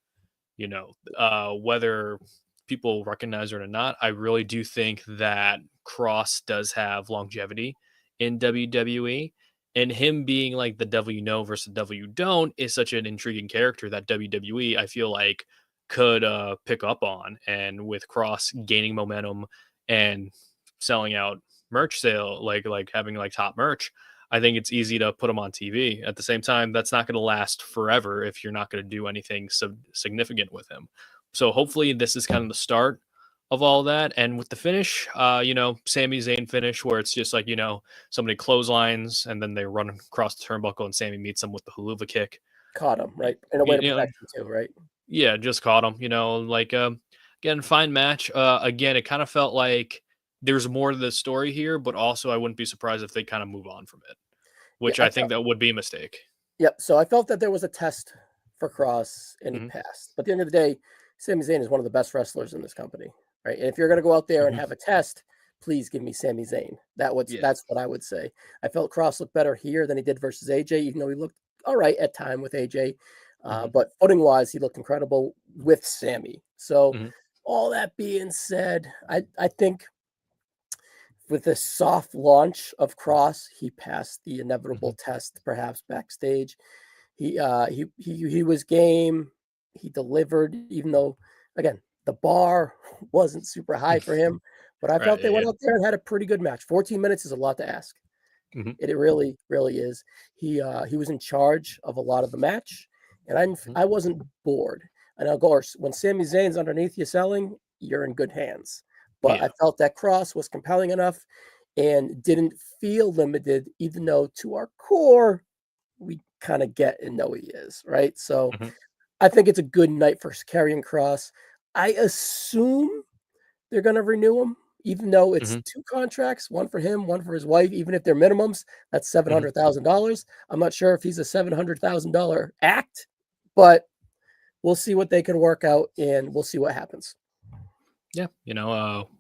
Whether people recognize it or not, I really do think that Cross does have longevity in WWE. And him being like the devil you know versus the devil you don't is such an intriguing character that WWE, I feel like, could pick up on. And with Cross gaining momentum and selling out merch sale, like having like top merch, I think it's easy to put him on TV. At the same time, that's not going to last forever if you're not going to do anything significant with him. So hopefully, this is kind of the start of all that. And with the finish, Sami Zayn finish, where it's just like somebody clotheslines and then they run across the turnbuckle and Sami meets them with the haluva kick. caught him, Y- right? And a way to You know, protect him too, right? yeah, just caught him. Like again, fine match. Again, it kind of felt like there's more to the story here, but also I wouldn't be surprised if they kind of move on from it, Yeah, which I think that would be a mistake. yep. So I felt that there was a test for Cross and he Mhm, passed. But at the end of the day, Sami Zayn is one of the best wrestlers in this company, right? And if you're gonna go out there and mhm. have a test, please give me Sami Zayn. Yeah. That's what I would say. I felt Cross looked better here than he did versus AJ, even though he looked all right at time with AJ. Mhm, But footing wise, he looked incredible with Sammy. So mhm, all that being said, I think with this soft launch of Cross, he passed the inevitable Mhm. test, perhaps backstage. He was game. He delivered, even though, again, the bar wasn't super high for him. But I Right. felt they Yeah. went out there and had a pretty good match. 14 minutes is a lot to ask. Mhm. It really, really is. He was in charge of a lot of the match, and Mhm. I wasn't bored. And of course, when Sami Zayn's underneath you selling, you're in good hands. But I Yeah. felt that Cross was compelling enough and didn't feel limited, even though to our core, we kind of get and know he is, right? So Mhm. I think it's a good night for Karrion Cross. I assume they're going to renew him, even though it's Mhm. 2 contracts, one for him, one for his wife. Even if they're minimums, that's Mhm. $700,000. I'm not sure if he's a $700,000 act, but we'll see what they can work out, and we'll see what happens. Yeah.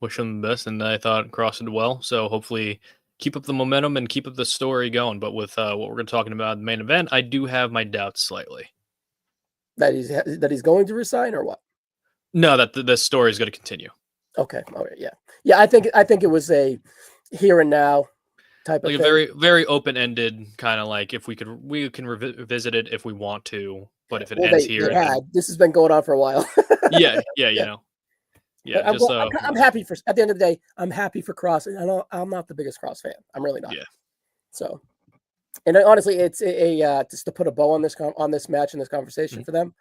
Wish him the best, and I thought Cross did well. So hopefully keep up the momentum and keep up the story going. But with what we're going to talking about in the main event, I do have my doubts slightly. That he's going to resign or what? No, that the story is going to continue. Okay, all right, yeah, yeah. I think it was a here and now type of Like a thing. very very open ended kind of like if we can revisit it if we want to, but Yeah. if it Well, ends they here, had then this has been going on for a while. yeah, yeah, Yeah. yeah, But I'm, just glad- I'm happy for. At the end of the day, I'm happy for Cross. And I'm not the biggest Cross fan. I'm really not. yeah. So, and honestly, it's just to put a bow on on this match and this conversation Mhm. for them.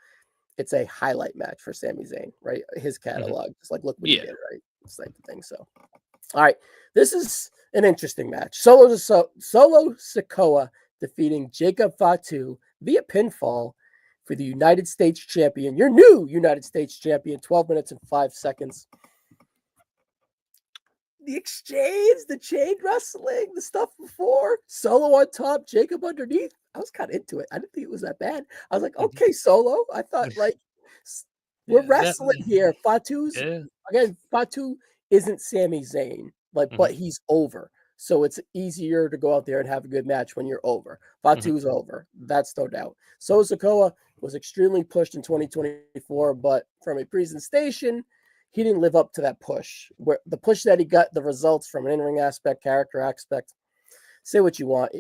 It's a highlight match for Sami Zayn, right? His Mhm. catalog, just like look what he Yeah. did, right? It's like the thing. So, all right, this is an interesting match. Solo Sikoa defeating Jacob Fatu via pinfall for the United States champion. Your new United States champion. 12 minutes and 5 seconds. The exchange, the chain wrestling, the stuff before, Solo on top, Jacob underneath. I was kind of into it. I didn't think it was that bad. I was like, Mhm. okay, Solo. I thought like we're Yeah, that wrestling here. Fatu's yeah. again. Fatu isn't Sami Zayn, like, Mhm. but he's over. So it's easier to go out there and have a good match when you're over. Mhm. Fatu's over. That's no doubt. So Sikoa was extremely pushed in 2024, but from a presentation, he didn't live up to that push. Where the push that he got, the results from an in-ring aspect, character aspect, say what you want,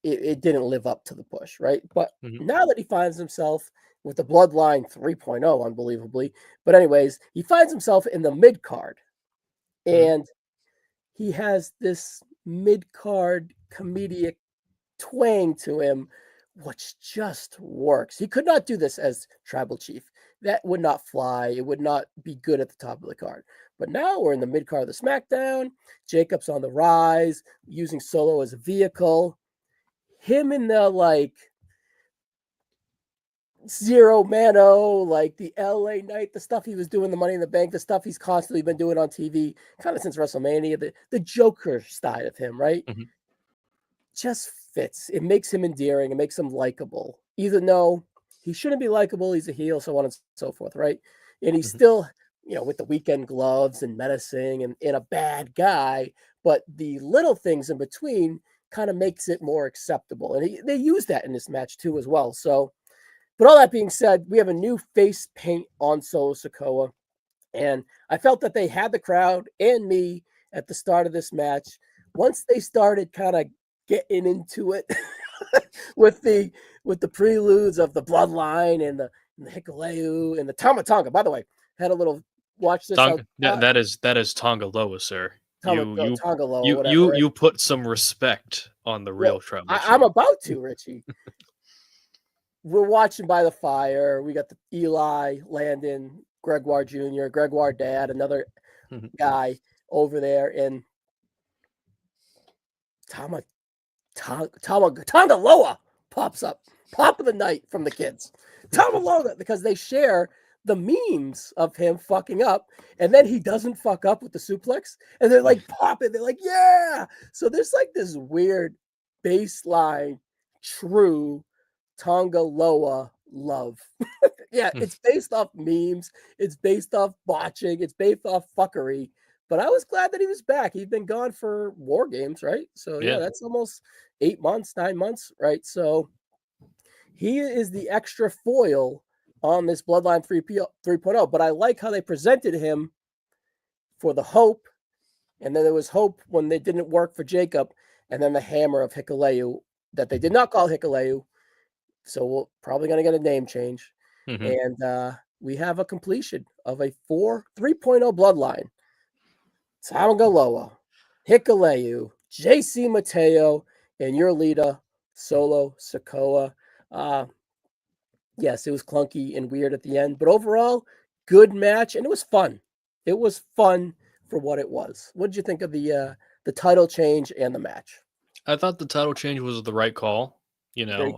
it didn't live up to the push, right? But Mhm. now that he finds himself with the Bloodline 3.0, unbelievably, but anyways, he finds himself in the mid card, Mhm. and he has this mid card comedic twang to him, which just works. He could not do this as tribal chief. That would not fly. It would not be good at the top of the card. But now we're in the mid card of the SmackDown. Jacob's on the rise, using Solo as a vehicle. Him in the like Zero Mano, like the LA Night, the stuff he was doing, the Money in the Bank, the stuff he's constantly been doing on TV, kind of since WrestleMania, the Joker side of him, right? Mhm. Just fits. It makes him endearing. It makes him likable. Even though he shouldn't be likable, he's a heel, so on and so forth, right? And he's Mhm. still, with the weekend gloves and menacing and a bad guy, but the little things in between kind of makes it more acceptable. And they use that in this match too, as well. So, but all that being said, we have a new face paint on Solo Sikoa. And I felt that they had the crowd and me at the start of this match. Once they started kind of getting into it with the preludes of the bloodline and the Hikuleu and the Tamatonga. By the way, had a little watch this out. That is Tonga Loa, sir. Tonga Loa, whatever. Right? You put some respect on the Well, real tribal I'm chief. about to, Richie. We're watching by the fire. We got the Eli, Landon, Gregoire Jr., Gregoire Dad, another Mhm. guy over there, and Tonga Loa pops up. Pop of the night from the kids. Tonga Loa, because they share the memes of him fucking up, and then he doesn't fuck up with the suplex, and they're like popping. They're like, yeah. So there's like this weird baseline, true Tonga Loa love. Yeah, it's based off memes. It's based off botching. It's based off fuckery. But I was glad that he was back. He'd been gone for War Games, right? So yeah, Yeah. that's almost 8 months, 9 months, right? So he is the extra foil on this Bloodline 3.0. But I like how they presented him for the hope And then there was hope when they didn't work for Jacob, and then the hammer of Hikuleu that they did not call Hikuleu. So we're probably going to get a name change. Hmm. And we have a completion of a 3.0 bloodline. Tamagaloa, Hikuleu, JC Mateo, and your leader, Solo Sikoa. Uh, yes, it was clunky and weird at the end, but overall, good match, and it was fun. It was fun for what it was. What did you think of the title change and the match? I thought the title change was the right call. Agree.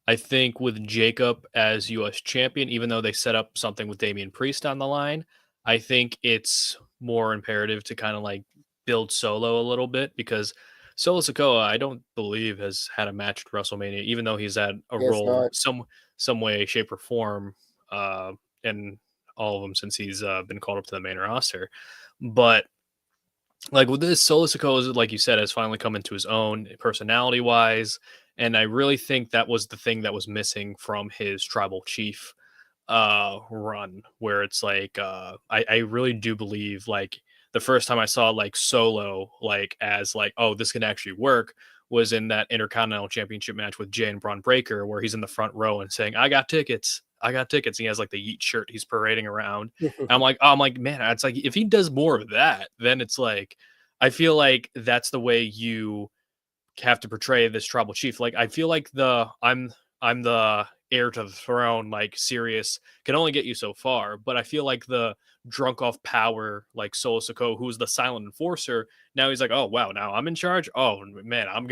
I think with Jacob as U.S. champion, even though they set up something with Damian Priest on the line, I think it's more imperative to kind of like build Solo a little bit because Solo Sikoa, I don't believe has had a match at WrestleMania, even though he's had a Yes, role not. some way, shape, or form in all of them since he's been called up to the main roster. But like with this, Solo Sikoa, like you said, has finally come into his own personality wise. And I really think that was the thing that was missing from his tribal chief run, where it's like I really do believe like the first time I saw like Solo like as like, oh, this can actually work was in that Intercontinental Championship match with Jay and Braun Breaker, where he's in the front row and saying, I got tickets. I got tickets. And he has like the Yeet shirt he's parading around. And I'm like, man, it's like if he does more of that, then it's like I feel like that's the way you have to portray this tribal chief. Like I feel like I'm the heir to the throne, like Sirius can only get you so far. But I feel like the drunk off power, like Solo Sikoa, who's the silent enforcer, now he's like, oh wow, now I'm in charge. Oh man, I'm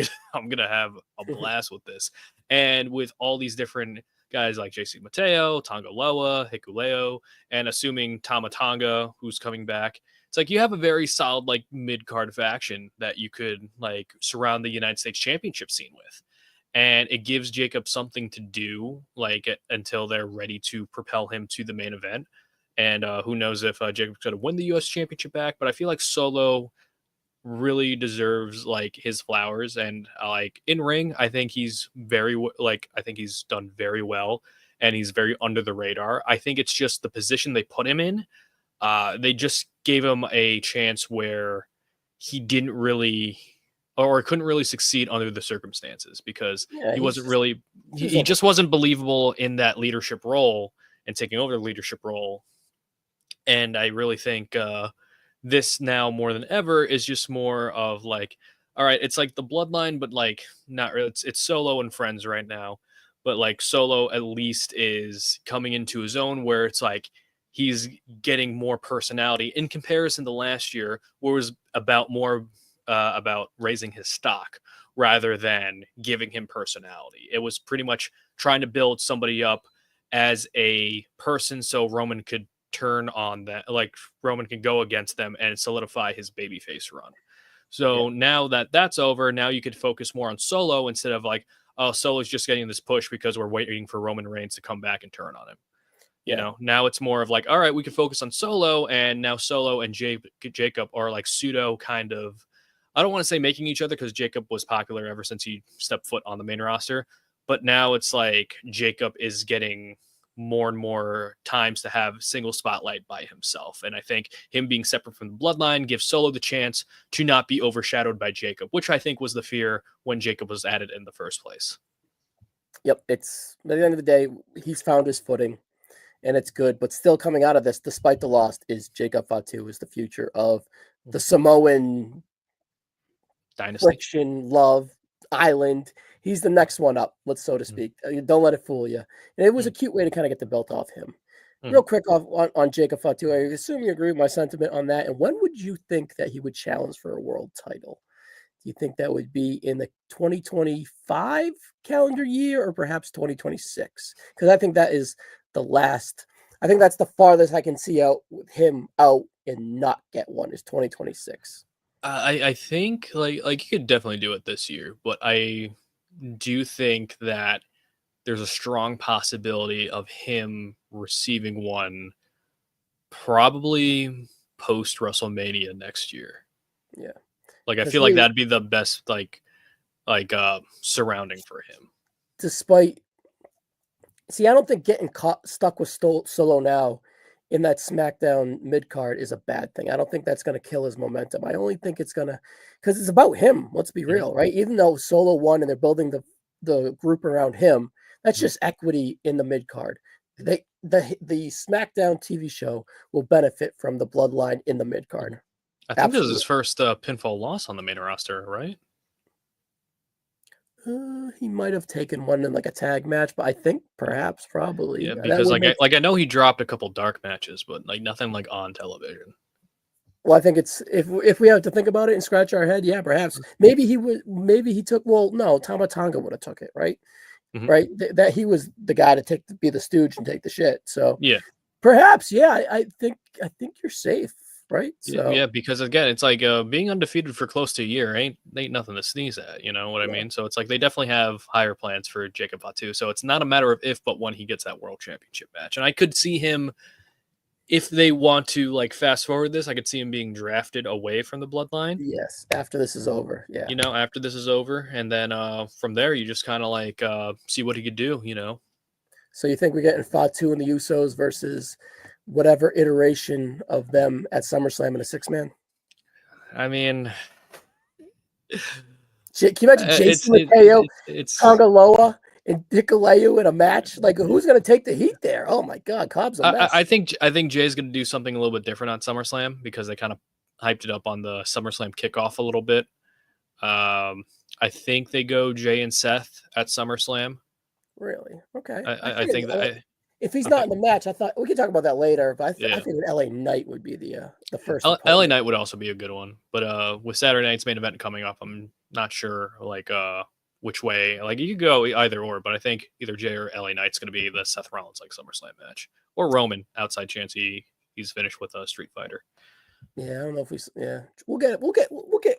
gonna have a blast with this. And with all these different guys like JC Mateo, Tonga Loa, Hikuleo, and assuming Tamatanga, who's coming back, it's like you have a very solid like mid card faction that you could like surround the United States Championship scene with, and it gives Jacob something to do like until they're ready to propel him to the main event. And who knows if Jacob's going to win the U.S. Championship back? But I feel like Solo really deserves like his flowers, and like in ring, I think he's I think he's done very well, and he's very under the radar. I think it's just the position they put him in, they just gave him a chance where he didn't really or couldn't really succeed under the circumstances because Yeah, he wasn't really he was he just overbooked. wasn't believable in that leadership role and taking over the leadership role. And I really think this now more than ever is just more of like, all right, it's like the bloodline, but like not really. It's Solo and friends right now, but like Solo at least is coming into his own where it's like he's getting more personality in comparison to last year, where it was about more about raising his stock rather than giving him personality. It was pretty much trying to build somebody up as a person so Roman could turn on that, like Roman can go against them and solidify his babyface run. Yeah, So now that that's over, now you could focus more on Solo instead of like, oh, Solo's just getting this push because we're waiting for Roman Reigns to come back and turn on him. You yeah, know, now it's more of like, all right, we can focus on Solo, and now Solo and Jacob are like pseudo kind of. I don't want to say making each other because Jacob was popular ever since he stepped foot on the main roster, but now it's like Jacob is getting more and more times to have single spotlight by himself. And I think him being separate from the bloodline gives Solo the chance to not be overshadowed by Jacob, which I think was the fear when Jacob was added in the first place. yep. It's at the end of the day, he's found his footing, and it's good. But still, coming out of this, despite the loss, is Jacob Fatu is the future of the Samoan Dynasty. friction love island. He's the next one up, let's so to speak. Don't let it fool you. And it was a cute way to kind of get the belt off him. Mm-hmm. Real quick on Jacob Fatu, I assume you agree with my sentiment on that. And when would you think that he would challenge for a world title? Do you think that would be in the 2025 calendar year or perhaps 2026? Because I think that is the last. I think that's the farthest I can see out with him out and not get one is 2026. I think like you could definitely do it this year, but I do think that there's a strong possibility of him receiving one probably post WrestleMania next year. Yeah, Like I because feel like that'd be the best surrounding for him. despite, see, I don't think getting caught stuck with Solo now in that SmackDown mid card is a bad thing. I don't think that's going to kill his momentum. I only think it's going to, because it's about him. Let's be Mhm, real, right? Even though Solo won and they're building the group around him, that's mhm, just equity in the mid card. The SmackDown TV show will benefit from the bloodline in the mid mhm. card. I think this is his Absolutely. first pinfall loss on the main roster, right? He might have taken one in like a tag match, but I think perhaps, Yeah, probably that because would make. I know he dropped a couple dark matches, but like nothing like on television. Well, I think it's if we have to think about it and scratch our head, yeah, perhaps maybe he took. Well, no, Tama Tonga would have took it, right? Mhm. Right, that he was the guy to be the stooge and take the shit. So Yeah, perhaps, yeah, I think you're safe, right? So yeah, because again, it's like being undefeated for close to a year ain't nothing to sneeze at. You know what I yeah, mean? So it's like they definitely have higher plans for Jacob Fatu. So it's not a matter of if, but when he gets that world championship match. And I could see him, if they want to like fast forward this, I could see him being drafted away from the bloodline. yes. After this is over, yeah. You know, after this is over, and then from there you just kind of like see what he could do. You know, So you think we're getting Fatu and the Usos versus whatever iteration of them at SummerSlam in a 6-man? I mean, Can you imagine it's Jason Mateo, it's. Tonga Loa, and Hikuleo in a match? Like, who's going to take the heat there? Oh my God, Cobb's a mess. I think Jay's going to do something a little bit different on SummerSlam because they kind of hyped it up on the SummerSlam kickoff a little bit. I think they go Jay and Seth at SummerSlam. Really? Okay. I think that If he's I not think in the match, I thought we could talk about that later. But I yeah. think that LA Knight would be the first LA opponent. Knight would also be a good one, but with Saturday night's main event coming up, I'm not sure like which way. Like you could go either or, but I think either Jay or LA Knight's going to be the Seth Rollins like SummerSlam match, or Roman outside chance he's finished with a Street Fighter. Yeah, I don't know if yeah,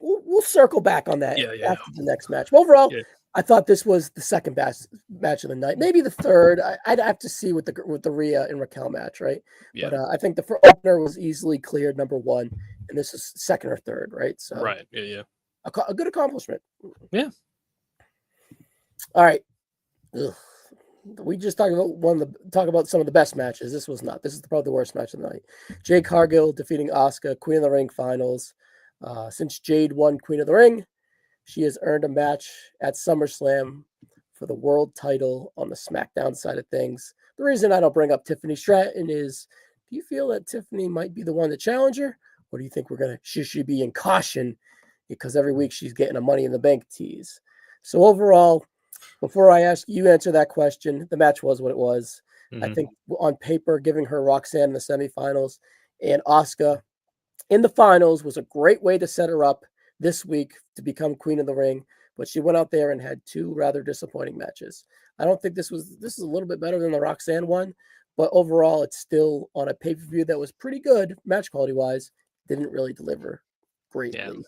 we'll circle back on that Yeah, after the next match. But overall, yeah, I thought this was the second best match of the night, maybe the third. I'd have to see with the Rhea and Raquel match, right? yeah. But I think the opener was easily cleared number one, and this is second or third, right? So Right. Yeah. a good accomplishment. Yeah. All right. Ugh. We just talked about talk about some of the best matches. This was not. This is probably the worst match of the night. Jade Cargill defeating Asuka, Queen of the Ring finals. Since Jade won Queen of the Ring, she has earned a match at SummerSlam for the world title on the SmackDown side of things. The reason I don't bring up Tiffany Stratton is, do you feel that Tiffany might be the one to challenge her? Or do you think should she be in caution because every week she's getting a Money in the Bank tease? So overall, before I ask you answer that question, the match was what it was. I Hmm. think on paper, giving her Roxanne in the semifinals and Asuka in the finals was a great way to set her up this week to become Queen of the Ring. But she went out there and had two rather disappointing matches. I don't think this is a little bit better than the Roxanne one, but overall, it's still on a pay per view that was pretty good match quality wise. Didn't really deliver Yeah. greatly.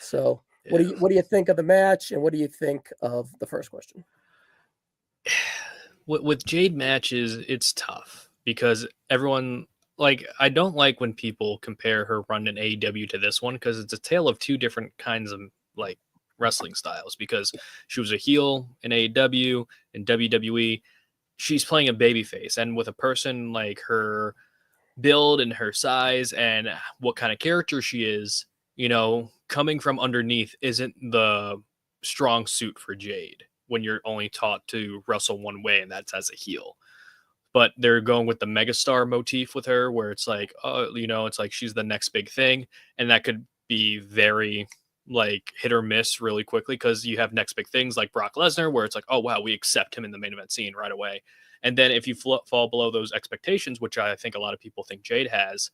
So, Yeah. what do you think of the match, and what do you think of the first question? With Jade matches, it's tough because everyone like I don't like when people compare her run in AEW to this one because it's a tale of two different kinds of like wrestling styles. Because she was a heel in AEW and WWE, she's playing a babyface, and with a person like her build and her size and what kind of character she is, you know, coming from underneath isn't the strong suit for Jade when you're only taught to wrestle one way, and that's as a heel. But they're going with the megastar motif with her, where it's like, oh, you know, it's like she's the next big thing, and that could be very like hit or miss really quickly because you have next big things like Brock Lesnar, where it's like, oh wow, we accept him in the main event scene right away, and then if you fall below those expectations, which I think a lot of people think Jade has,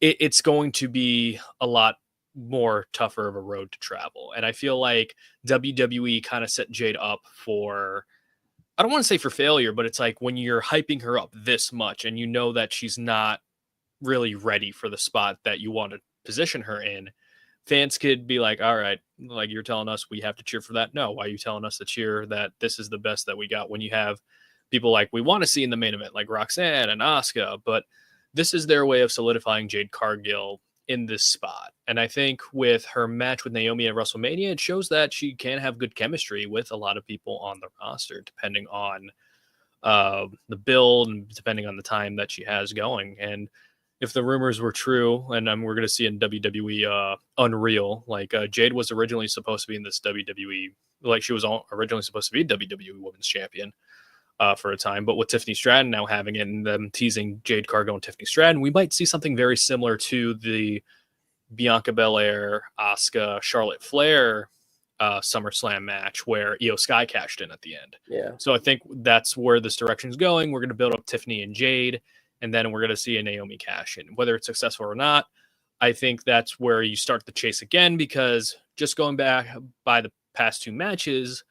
it's going to be a lot more tougher of a road to travel. And I feel like WWE kind of set Jade up for, I don't want to say for failure, but it's like when you're hyping her up this much and you know that she's not really ready for the spot that you want to position her in, fans could be like, all right, like you're telling us we have to cheer for that. No, why are you telling us to cheer that this is the best that we got when you have people like we want to see in the main event, like Roxanne and Asuka? But this is their way of solidifying Jade Cargill in this spot. And I think with her match with Naomi at WrestleMania, it shows that she can have good chemistry with a lot of people on the roster, depending on the build, and depending on the time that she has going. And if the rumors were true, and we're going to see in WWE Unreal, like Jade was originally supposed to be in this WWE, like she was originally supposed to be WWE Women's Champion for a time, but with Tiffany Stratton now having it and them teasing Jade Cargill and Tiffany Stratton, we might see something very similar to the Bianca Belair, Asuka, Charlotte Flair SummerSlam match where Io Sky cashed in at the end. Yeah. So I think that's where this direction is going. We're going to build up Tiffany and Jade, and then we're going to see a Naomi cash in. Whether it's successful or not, I think that's where you start the chase again, because just going back by the past two matches,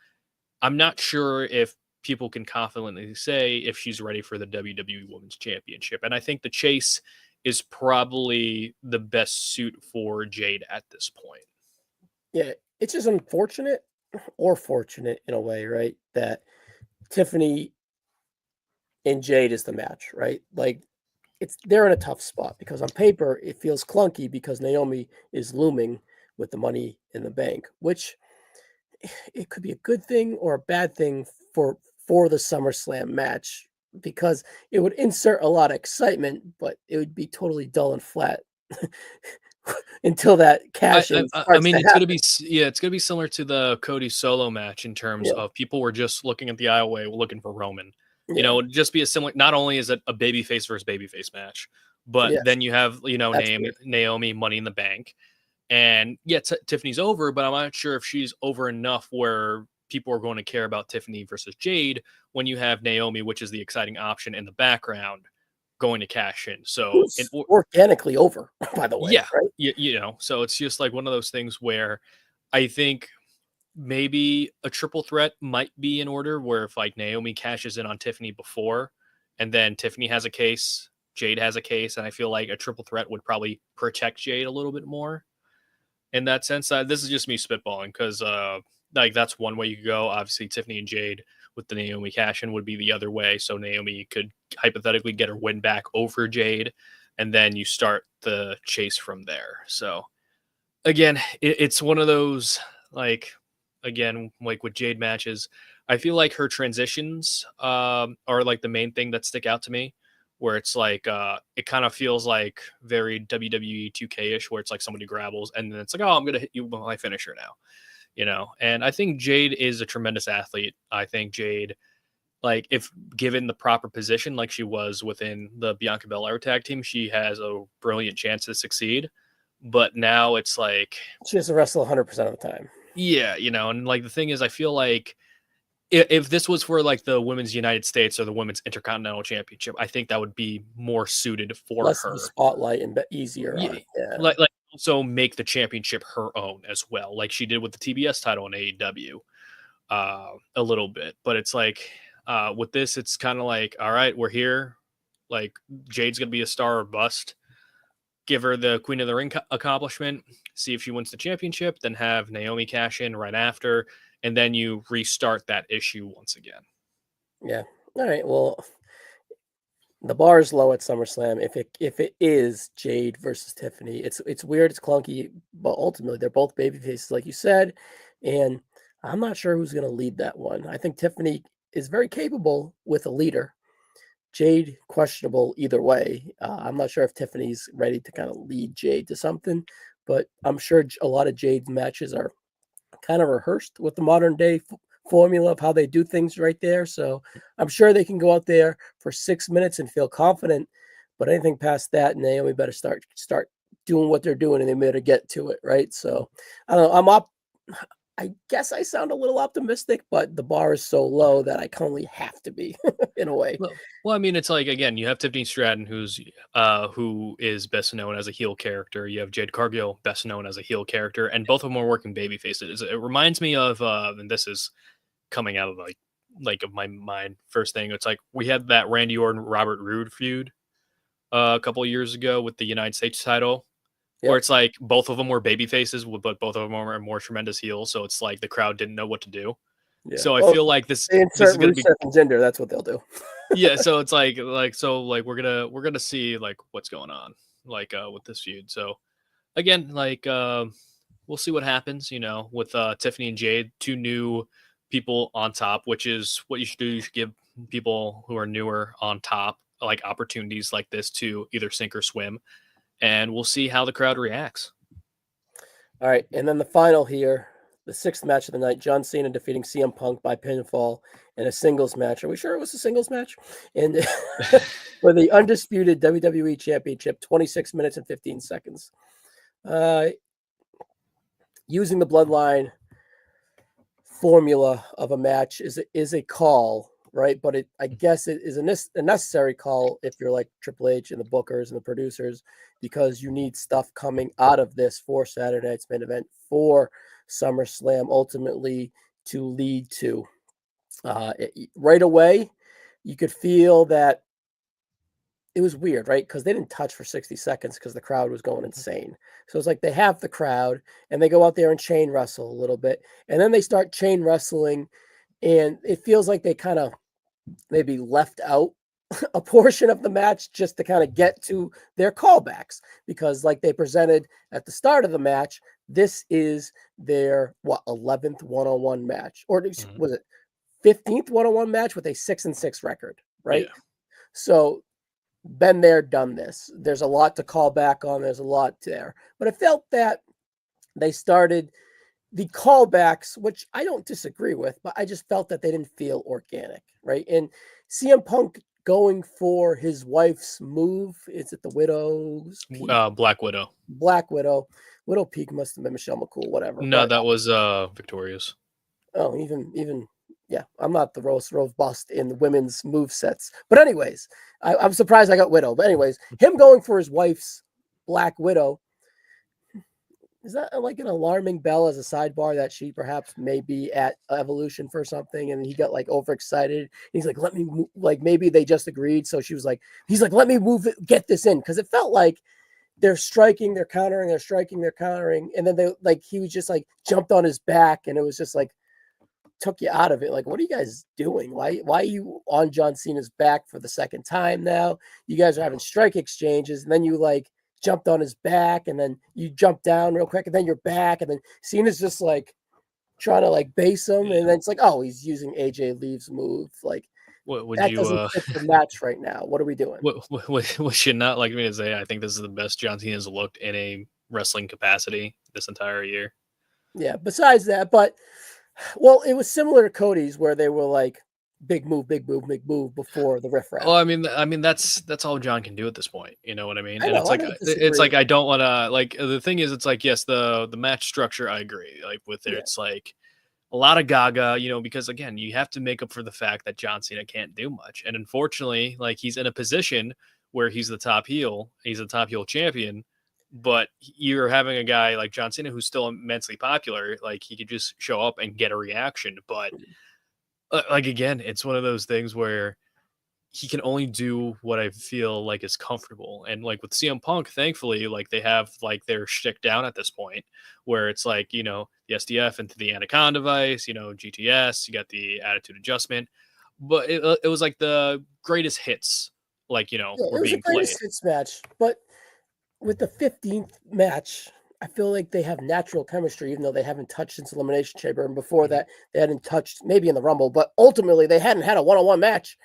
I'm not sure if people can confidently say if she's ready for the WWE Women's Championship. And I think the chase is probably the best suit for Jade at this point. Yeah, it's just unfortunate or fortunate in a way, right? That Tiffany and Jade is the match, right? Like they're in a tough spot because on paper it feels clunky because Naomi is looming with the Money in the Bank, which it could be a good thing or a bad thing for the SummerSlam match because it would insert a lot of excitement, but it would be totally dull and flat until that cash in I mean, it's happen. gonna be it's gonna be similar to the Cody Solo match in terms Yeah. of people were just looking at the aisleway looking for Roman. Yeah. You know, it'd just be a similar. Not only is it a babyface versus babyface match, but Yes, then you have that's Naomi Money in the Bank, and yeah, Tiffany's over, but I'm not sure if she's over enough where people are going to care about Tiffany versus Jade when you have Naomi, which is the exciting option in the background, going to cash in. So who's organically over, by the way, yeah, right? you know, so it's just like one of those things where I think maybe a triple threat might be in order, where if like Naomi cashes in on Tiffany before, and then Tiffany has a case, Jade has a case, and I feel like a triple threat would probably protect Jade a little bit more in that sense. This is just me spitballing because like that's one way you could go. Obviously, Tiffany and Jade with the Naomi cash in would be the other way. So Naomi could hypothetically get her win back over Jade, and then you start the chase from there. So again, it's one of those like again like with Jade matches. I feel like her transitions are like the main thing that stick out to me, where it's like it kind of feels like very WWE 2K-ish, where it's like somebody grabbles and then it's like, oh, I'm gonna hit you with my finisher now, you know. And I think Jade is a tremendous athlete. I think Jade, like if given the proper position, like she was within the Bianca Belair tag team, she has a brilliant chance to succeed. But now it's like, She has to wrestle 100% of the time. yeah, you know, and like the thing is, I feel like if this was for like the Women's United States or the Women's Intercontinental Championship, I think that would be more suited for Less of her. a spotlight and easier Yeah, on. Yeah. like also make the championship her own as well, like she did with the TBS title in AEW a little bit. But it's like with this, it's kind of like, all right, we're here. Like Jade's gonna be a star or bust. Give her the Queen of the Ring accomplishment, see if she wins the championship, then have Naomi cash in right after, and then you restart that issue once again. Yeah. All right. Well, the bar is low at SummerSlam. If it is Jade versus Tiffany, it's weird, it's clunky, but ultimately they're both baby faces, like you said, and I'm not sure who's going to lead that one. I think Tiffany is very capable with a leader. Jade questionable either way. I'm not sure if Tiffany's ready to kind of lead Jade to something, but I'm sure a lot of Jade's matches are kind of rehearsed with the modern day formula of how they do things right there. So I'm sure they can go out there for 6 minutes and feel confident. But anything past that, Naomi better start doing what they're doing, and they better get to it, right? So I don't know. I'm up. I guess I sound a little optimistic, but the bar is so low that I can only have to be in a way. Well, I mean, it's like again, you have Tiffany Stratton, who is best known as a heel character. You have Jade Cargill, best known as a heel character, and both of them are working baby faces. It reminds me of, and this is coming out of like of my mind. First thing, it's like we had that Randy Orton Robert Roode feud a couple of years ago with the United States title, where Yep. it's like both of them were baby faces, but both of them are more tremendous heels. So it's like the crowd didn't know what to do. Yeah. So I Well, feel like they this is insert going to be, Rusev and Jinder. That's what they'll do. yeah. So it's like we're gonna see like what's going on like with this feud. So again, like we'll see what happens. You know, with Tiffany and Jade, two new people on top, which is what you should do. You should give people who are newer on top like opportunities like this to either sink or swim, and we'll see how the crowd reacts. All right, and then the final here, the sixth match of the night: John Cena defeating CM Punk by pinfall in a singles match. Are we sure it was a singles match? And for the undisputed WWE Championship, 26 minutes and 15 seconds. Using the Bloodline formula of a match is a call, right? But I guess it is a necessary call if you're like Triple H and the bookers and the producers, because you need stuff coming out of this for Saturday night's main event for SummerSlam, ultimately to lead to right away. You could feel that it was weird, right? Because they didn't touch for 60 seconds because the crowd was going insane. So it's like they have the crowd and they go out there and chain wrestle a little bit. And then they start chain wrestling, and it feels like they kind of maybe left out a portion of the match just to kind of get to their callbacks, because like they presented at the start of the match, this is their 11th one-on-one match, or was it 15th one-on-one match with a 6-6 record, right? Yeah. So been there, done this. There's a lot to call back on. There's a lot there. But I felt that they started the callbacks, which I don't disagree with, but I just felt that they didn't feel organic, right? And CM Punk going for his wife's move. Is it the Widow's Peak? Black Widow. Black Widow. Widow Peak must have been Michelle McCool, whatever. No, but, that was Victorious. Oh, even yeah, I'm not the Rose bust in the women's move sets. But anyways, I'm surprised I got Widow. But anyways, him going for his wife's Black Widow, is that like an alarming bell as a sidebar that she perhaps may be at Evolution for something, and he got like overexcited? He's like, let me move. Like maybe they just agreed. So she was like, he's like, let me move it, get this in. Because it felt like they're striking, they're countering, they're striking, they're countering. And then they like, he was just like jumped on his back, and it was just like, took you out of it. Like, what are you guys doing? Why are you on John Cena's back for the second time now? You guys are having strike exchanges, and then you like jumped on his back, and then you jumped down real quick, and then you're back, and then Cena's just like trying to like base him, and then it's like, oh, he's using AJ Lee's move. Like, Would that you doesn't fit the match right now. What are we doing? would you not like me to say I think this is the best John Cena's looked in a wrestling capacity this entire year? Yeah, besides that, but well, it was similar to Cody's where they were like big move, big move, big move before the riffraff. Well, I mean that's all John can do at this point. You know what I mean? I And know, it's I like don't it's like disagree. I don't want to like the thing is it's like yes the match structure I agree like with it Yeah. it's like a lot of gaga, you know, because again you have to make up for the fact that John Cena can't do much, and unfortunately like he's in a position where he's the top heel champion, but you're having a guy like John Cena who's still immensely popular, like he could just show up and get a reaction, but like again it's one of those things where he can only do what I feel like is comfortable. And like with CM Punk, thankfully, like they have like their shtick down at this point where it's like, you know, the SDF into the Anaconda device, you know, GTS, you got the attitude adjustment. But it was like the greatest hits, like, you know, Yeah, were it was a being played. greatest hits match, but with the 15th match, I feel like they have natural chemistry, even though they haven't touched since Elimination Chamber. And before Mhm. that, they hadn't touched maybe in the Rumble, but ultimately they hadn't had a one-on-one match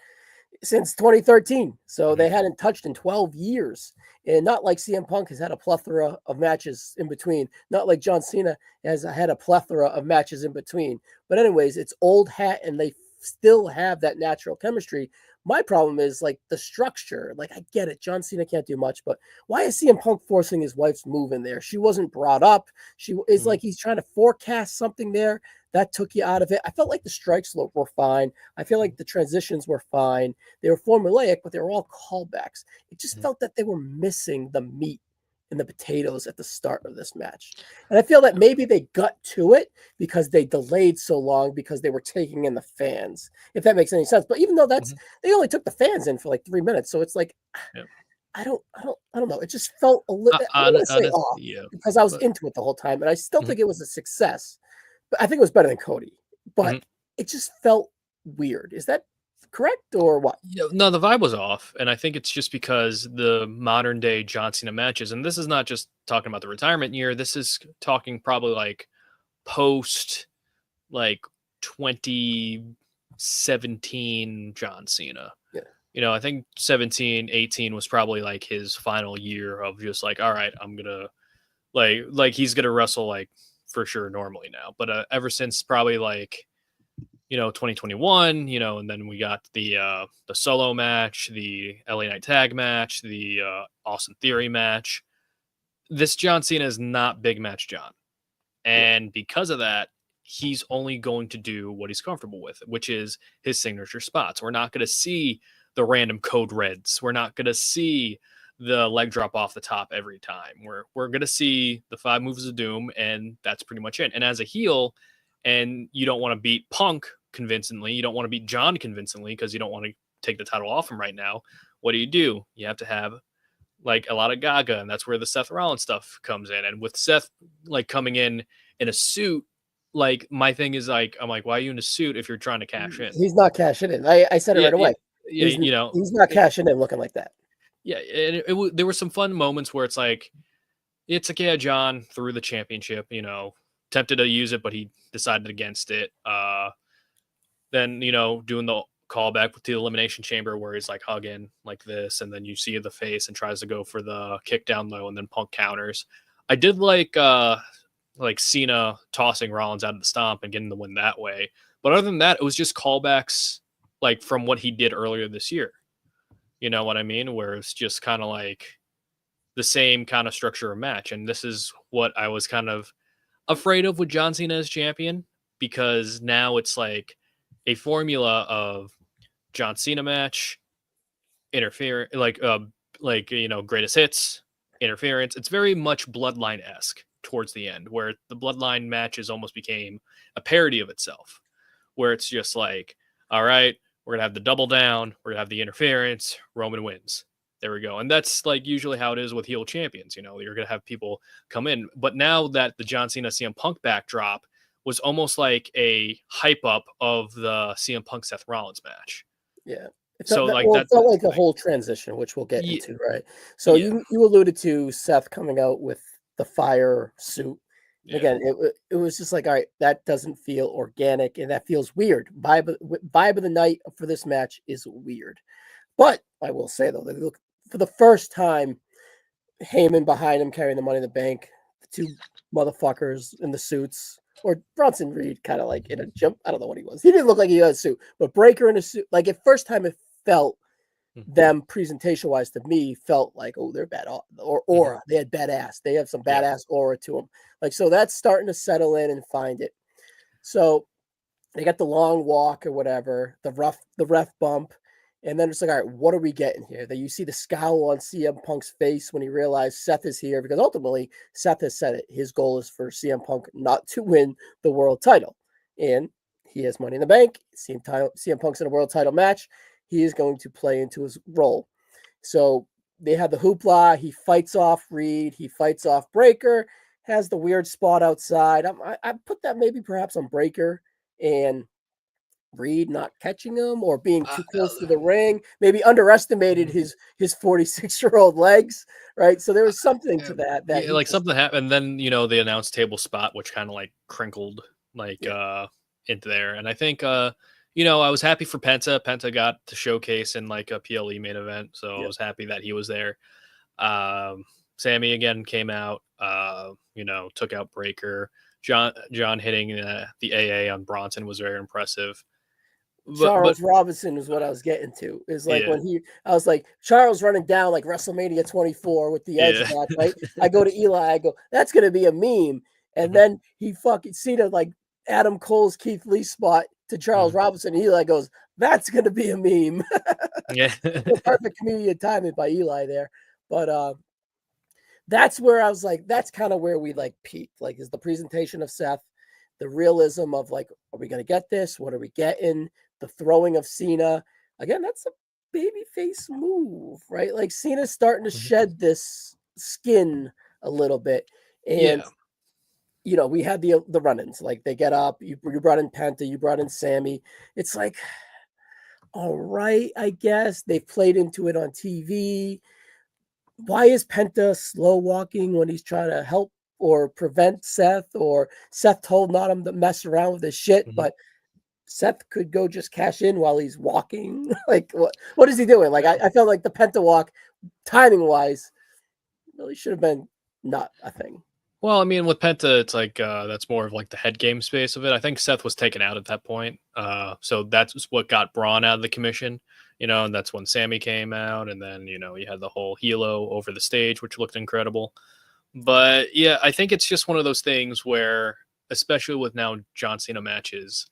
since 2013. So Mhm. they hadn't touched in 12 years. And not like CM Punk has had a plethora of matches in between. Not like John Cena has had a plethora of matches in between. But anyways, it's old hat, and they still have that natural chemistry. My problem is like the structure. Like, I get it. John Cena can't do much, but why is CM Punk forcing his wife's move in there? She wasn't brought up. She is Mhm. like he's trying to forecast something there that took you out of it. I felt like the strikes were fine. I feel like the transitions were fine. They were formulaic, but they were all callbacks. It just Mhm. felt that they were missing the meat and the potatoes at the start of this match. And I feel that maybe they got to it because they delayed so long because they were taking in the fans, if that makes any sense. But even though that's Mhm. they only took the fans in for like 3 minutes. So it's like Yep. I don't know. It just felt a little, I don't want to say Honestly, off yeah. because I was But into it the whole time. And I still mhm. think it was a success. But I think it was better than Cody. But Mhm. it just felt weird. Is that correct or what? Yeah, no, the vibe was off, and I think it's just because the modern day John Cena matches, and this is not just talking about the retirement year. This is talking probably like post like 2016 17 John Cena. Yeah. You know, I think 17, 18 was probably like his final year of just like, all right, I'm gonna like he's gonna wrestle like for sure normally now. But ever since probably like 2021, and then we got the solo match, the LA Knight tag match, the Austin Theory match. This John Cena is not big match John. And because of that, he's only going to do what he's comfortable with, which is his signature spots. We're not going to see the random code reds. We're not going to see the leg drop off the top every time. We're going to see the 5 moves of doom, and that's pretty much it. And as a heel, and you don't want to beat Punk convincingly, you don't want to beat John convincingly because you don't want to take the title off him right now. What do? You have to have like a lot of Gaga, and that's where the Seth Rollins stuff comes in. And with Seth like coming in a suit, like my thing is like, I'm like, why are you in a suit if you're trying to cash in? He's not cashing in. I said it right away. Yeah, he's not cashing in looking like that. Yeah, and there were some fun moments where it's like, it's okay, John threw the championship, tempted to use it, but he decided against it. Then, doing the callback to the Elimination Chamber where he's like hugging like this, and then you see the face and tries to go for the kick down low, and then Punk counters. I did like Cena tossing Rollins out of the stomp and getting the win that way. But other than that, it was just callbacks like from what he did earlier this year. You know what I mean? Where it's just kind of like the same kind of structure of match. And this is what I was kind of afraid of with John Cena as champion, because now it's like a formula of John Cena match, interference, greatest hits, interference. It's very much Bloodline-esque towards the end, where the Bloodline matches almost became a parody of itself, where it's just like, all right, we're gonna have the double down, we're gonna have the interference, Roman wins. There we go. And that's like usually how it is with heel champions. You're gonna have people come in. But now that the John Cena CM Punk backdrop was almost like a hype up of the CM Punk Seth Rollins match. Yeah. It felt like a whole transition, which we'll get into, right? So you alluded to Seth coming out with the fire suit. Yeah. Again, it was just like, all right, that doesn't feel organic, and that feels weird. Vibe of the night for this match is weird. But I will say, though, that look, for the first time, Heyman behind him carrying the Money in the Bank, the 2 motherfuckers in the suits, or Bronson Reed kind of like in a jump. I don't know what he was. He didn't look like he had a suit, but Breaker in a suit. Like at first time, it felt them presentation-wise to me felt like, oh, they're bad or aura. They had badass. They have some badass aura to them. Like, so that's starting to settle in and find it. So they got the long walk or whatever, the ref bump. And then it's like, all right, what are we getting here? That you see the scowl on CM Punk's face when he realized Seth is here, because ultimately Seth has said it. His goal is for CM Punk not to win the world title. And he has Money in the Bank. CM Punk's in a world title match. He is going to play into his role. So they have the hoopla. He fights off Reed. He fights off Breaker. Has the weird spot outside. I put that maybe perhaps on Breaker and Reed not catching him or being too close to the ring, maybe underestimated his 46-year-old legs, right? So there was something to that. Like something happened. And then, the announce table spot, which kind of like crinkled into there. And I think, I was happy for Penta. Penta got to showcase in like a PLE main event. So I was happy that he was there. Sammy again came out, took out Breaker. John hitting the AA on Bronson was very impressive. Charles Robinson is what I was getting to. Is like when I was like, Charles running down like WrestleMania 24 with the Edge match, right? I go to Eli, I go, that's gonna be a meme. And then he fucking Cena like Adam Cole's Keith Lee spot to Charles Robinson. Eli goes, that's gonna be a meme. Yeah. Perfect comedian timing by Eli there. But that's where I was like, that's kind of where we like peaked. Like, is the presentation of Seth, the realism of like, are we gonna get this? What are we getting? The throwing of Cena. Again, that's a babyface move, right? Like Cena's starting to shed this skin a little bit. And we had the run-ins. Like they get up, you brought in Penta, you brought in Sammy. It's like, all right, I guess. They've played into it on TV. Why is Penta slow walking when he's trying to help or prevent Seth, or Seth told not him to mess around with his shit, but Seth could go just cash in while he's walking. Like what is he doing? Like I felt like the Penta walk, timing wise, really should have been not a thing. Well, I mean, with Penta, it's like that's more of like the head game space of it. I think Seth was taken out at that point, so that's what got Braun out of the commission, and that's when Sammy came out, and then you had the whole Hilo over the stage, which looked incredible. But yeah, I think it's just one of those things where, especially with now John Cena matches,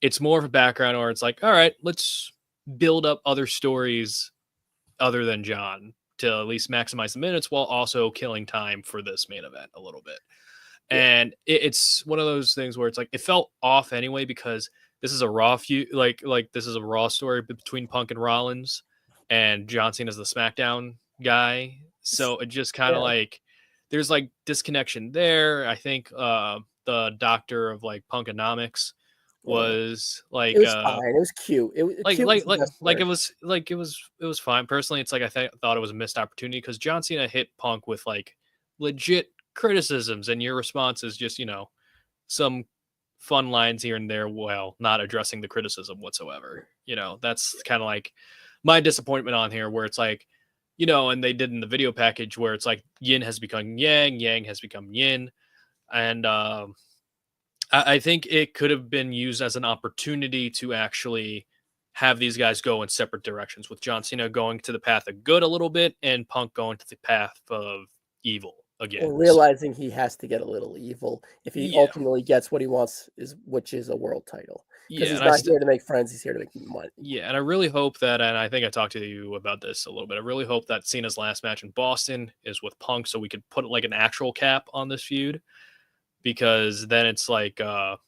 it's more of a background, or it's like, all right, let's build up other stories other than John to at least maximize the minutes while also killing time for this main event a little bit. Yeah. And it's one of those things where it's like it felt off anyway because this is a Raw feud, like this is a Raw story between Punk and Rollins, and John Cena is the SmackDown guy. So it just kind of Yeah. like there's like disconnection there. I think the doctor of like Punkonomics was It was fine. It was cute. Cute was the best word. it was fine. Personally, it's like thought it was a missed opportunity because John Cena hit Punk with like legit criticisms, and your response is just some fun lines here and there while not addressing the criticism whatsoever. That's kind of like my disappointment on here, where it's like, and they did in the video package where it's like Yin has become Yang, Yang has become Yin, and I think it could have been used as an opportunity to actually have these guys go in separate directions, with John Cena going to the path of good a little bit and Punk going to the path of evil again. Or realizing he has to get a little evil if he Yeah. ultimately gets what he wants, which is a world title. Because Yeah, he's and not here to make friends; he's here to make money. yeah, and I really hope that, and I think I talked to you about this a little bit. I really hope that Cena's last match in Boston is with Punk, so we could put like an actual cap on this feud, because then it's like, roles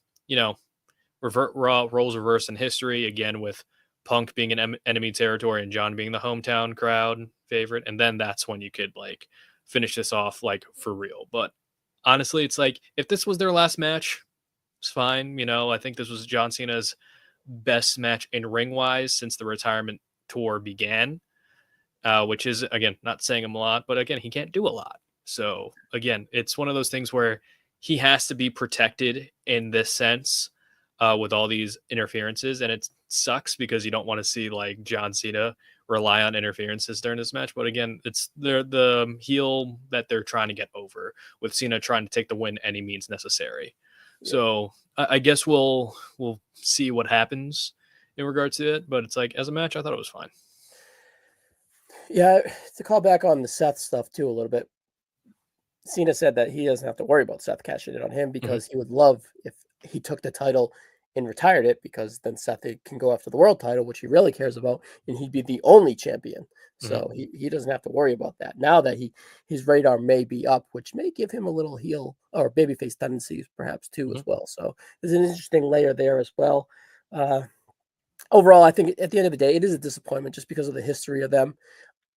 reverse in history again, with Punk being in enemy territory and John being the hometown crowd favorite, and then that's when you could like finish this off like for real. But honestly, it's like if this was their last match, it's fine. I think this was John Cena's best match in ring wise since the retirement tour began, which is again not saying him a lot, but again he can't do a lot. So again, it's one of those things where he has to be protected in this sense, with all these interferences, and it sucks because you don't want to see like John Cena rely on interferences during this match. But again, it's the heel that they're trying to get over, with Cena trying to take the win any means necessary. Yeah. So I guess we'll see what happens in regards to it. But it's like, as a match, I thought it was fine. Yeah, to call back on the Seth stuff too a little bit. Cena said that he doesn't have to worry about Seth cashing in on him because he would love if he took the title and retired it, because then Seth can go after the world title, which he really cares about, and he'd be the only champion. So he doesn't have to worry about that. Now that his radar may be up, which may give him a little heel or babyface tendencies perhaps too as well. So there's an interesting layer there as well. Overall, I think at the end of the day, it is a disappointment just because of the history of them.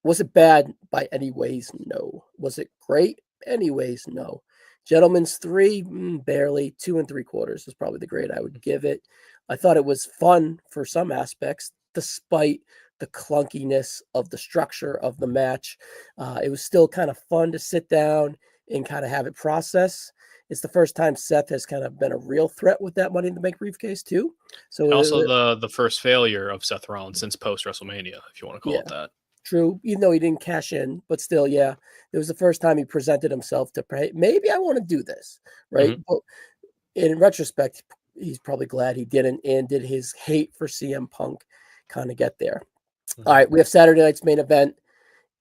Was it bad by any ways? No. Was it great? Anyways, no. Gentlemen's 3, barely. 2 3/4 is probably the grade I would give it. I thought it was fun for some aspects, despite the clunkiness of the structure of the match. It was still kind of fun to sit down and kind of have it process. It's the first time Seth has kind of been a real threat with that Money in the Bank briefcase too. So also the first failure of Seth Rollins since post WrestleMania, if you want to call it that. True, even though he didn't cash in, but still, yeah, it was the first time he presented himself to pray. Maybe I want to do this, right? But in retrospect, he's probably glad he didn't, and did his hate for CM Punk kind of get there. All right, we have Saturday night's main event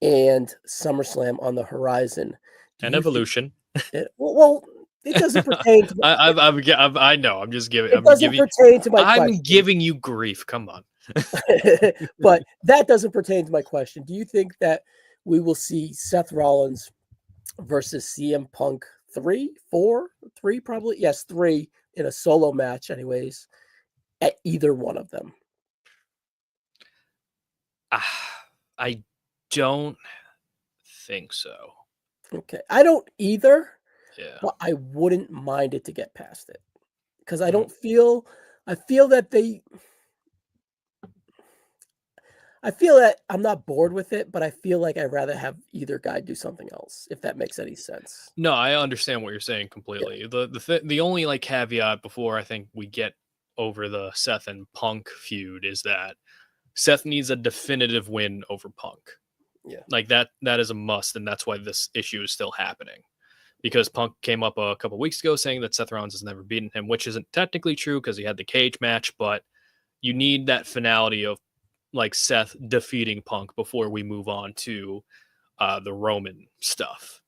and SummerSlam on the horizon. And Evolution. Well, it doesn't pertain to. I know. I'm just giving. It doesn't pertain to my question. I'm giving you grief. Come on. But that doesn't pertain to my question. Do you think that we will see Seth Rollins versus CM Punk 3 probably? Yes, 3 in a solo match anyways, at either one of them? I don't think so. Okay. I don't either. Yeah. But I wouldn't mind it to get past it. Because I don't feel that I feel that I'm not bored with it, but I feel like I'd rather have either guy do something else, if that makes any sense. No, I understand what you're saying completely. Yeah. The only like caveat before I think we get over the Seth and Punk feud is that Seth needs a definitive win over Punk. Yeah. Like that is a must, and that's why this issue is still happening. Because Punk came up a couple weeks ago saying that Seth Rollins has never beaten him, which isn't technically true because he had the cage match, but you need that finality of like Seth defeating Punk before we move on to the Roman stuff.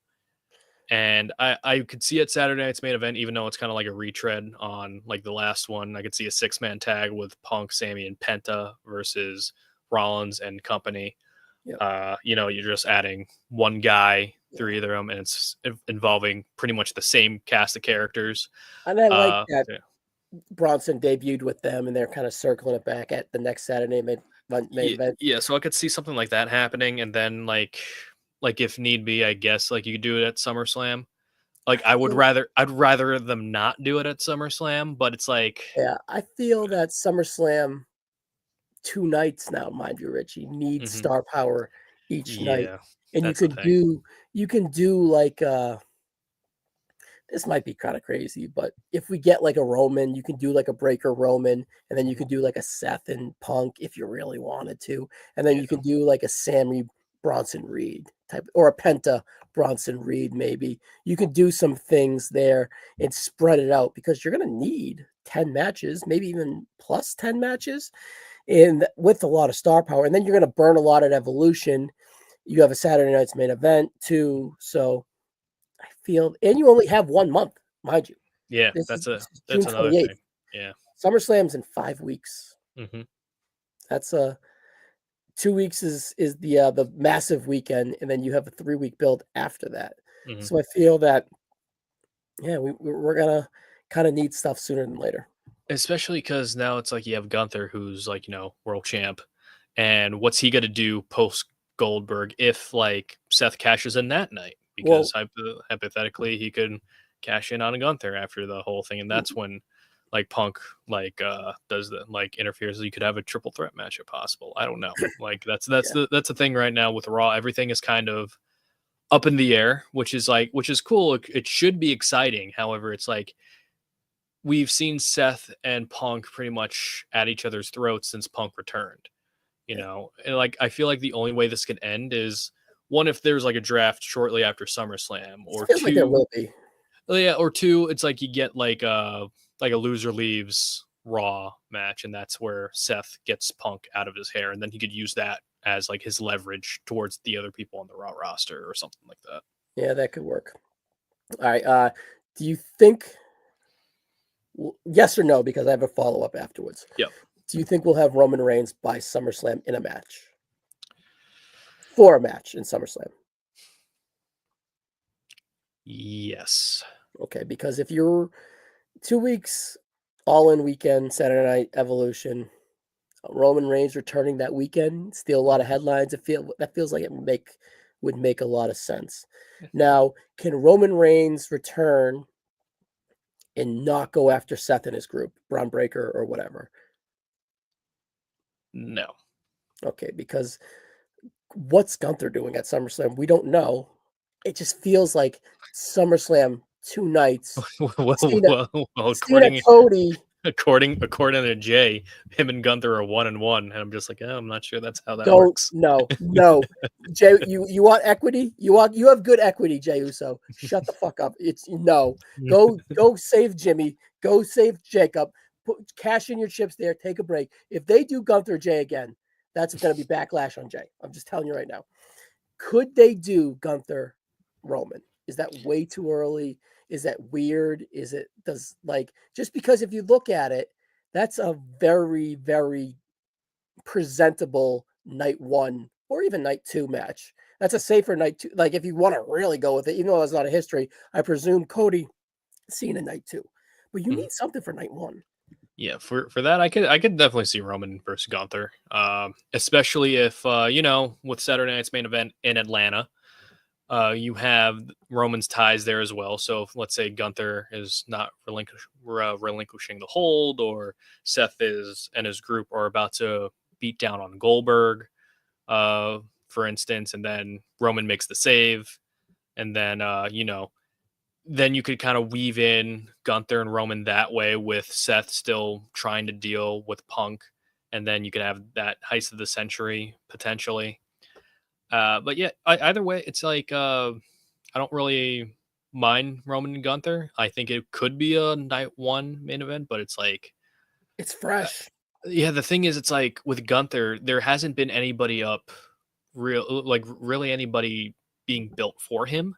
And I could see it Saturday night's main event, even though it's kind of like a retread on like the last one. I could see a 6-man tag with Punk, Sammy, and Penta versus Rollins and company. Yep. You're just adding one guy Yeah. through either of them, and it's involving pretty much the same cast of characters. And I like that Yeah. Bronson debuted with them, and they're kind of circling it back at the next Saturday main event. Yeah, so I could see something like that happening, and then like if need be, I guess like you could do it at SummerSlam. Like I'd rather them not do it at SummerSlam, but it's like Yeah, I feel that SummerSlam 2 nights now, mind you, Richie, needs mhm, star power each night. yeah, And that's the thing. you can do like this might be kind of crazy, but if we get like a Roman, you can do like a Breaker Roman, and then you can do like a Seth and Punk if you really wanted to, and then Yeah, you can do like a Sammy Bronson Reed type or a Penta Bronson Reed maybe. You can do some things there and spread it out because you're gonna need 10 matches, maybe even plus 10 matches, and with a lot of star power, and then you're gonna burn a lot at Evolution. You have a Saturday night's main event too, so I feel, and you only have 1 month, mind you. yeah, This is June that's another 28th. thing. Yeah. SummerSlam's in 5 weeks. Hmm. That's 2 weeks is the massive weekend, and then you have a 3-week build after that. Hmm. So I feel that yeah, we're gonna kind of need stuff sooner than later. Especially because now it's like you have Gunther, who's like world champ, and what's he gonna do post Goldberg if like Seth cashes in that night? Because Well, hypothetically, he could cash in on Gunther after the whole thing, and that's when like Punk does the like interferes. You could have a triple threat matchup possible. I don't know. Like yeah, that's the thing right now with Raw. Everything is kind of up in the air, which is cool. It should be exciting. However, it's like we've seen Seth and Punk pretty much at each other's throats since Punk returned. yeah. And like I feel like the only way this could end is one if there's like a draft shortly after SummerSlam, It or feels like there two, will be. yeah, or two, it's like you get like a loser leaves Raw match, and that's where Seth gets Punk out of his hair, and then he could use that as like his leverage towards the other people on the Raw roster or something like that. Yeah, that could work. All right. Do you think yes or no? Because I have a follow up afterwards. Yep. Do you think we'll have Roman Reigns by SummerSlam in a match? For a match in SummerSlam. Yes. Okay, because if you're 2 weeks all in weekend, Saturday night Evolution, Roman Reigns returning that weekend, still a lot of headlines. That feels like would make a lot of sense. Now, can Roman Reigns return and not go after Seth and his group, Braun Breaker or whatever? No. Okay, because what's Gunther doing at SummerSlam? We don't know. It just feels like SummerSlam 2 nights. Cena, Well, Cena, Cody. according to Jay, him and Gunther are 1-1, and I'm just like, oh, I'm not sure that's how that Don't works. no. Jay, you want equity? You have good equity, Jay Uso. Shut the fuck up. It's no. Go save Jimmy. Go save Jacob. Cash in your chips there. Take a break. If they do Gunther Jay again, that's going to be backlash on Jay. I'm just telling you right now. Could they do Gunther Roman? Is that way too early? Is that weird? Just because if you look at it, that's a very, very presentable night 1 or even night 2 match. That's a safer night 2. Like if you want to really go with it, even though it's not a history, I presume Cody Cena night 2. But you Mhm. need something for night 1. Yeah, for that, I could definitely see Roman versus Gunther, especially if with Saturday night's main event in Atlanta, you have Roman's ties there as well. So if, let's say Gunther is not relinquishing the hold, or Seth is and his group are about to beat down on Goldberg, for instance, and then Roman makes the save, and then then you could kind of weave in Gunther and Roman that way, with Seth still trying to deal with Punk, and then you could have that heist of the century potentially. But yeah, either way, it's like I don't really mind Roman and Gunther. I think it could be a night one main event, but it's like, It's uh, fresh. yeah, the thing is, it's like with Gunther, there hasn't been anybody up really anybody being built for him.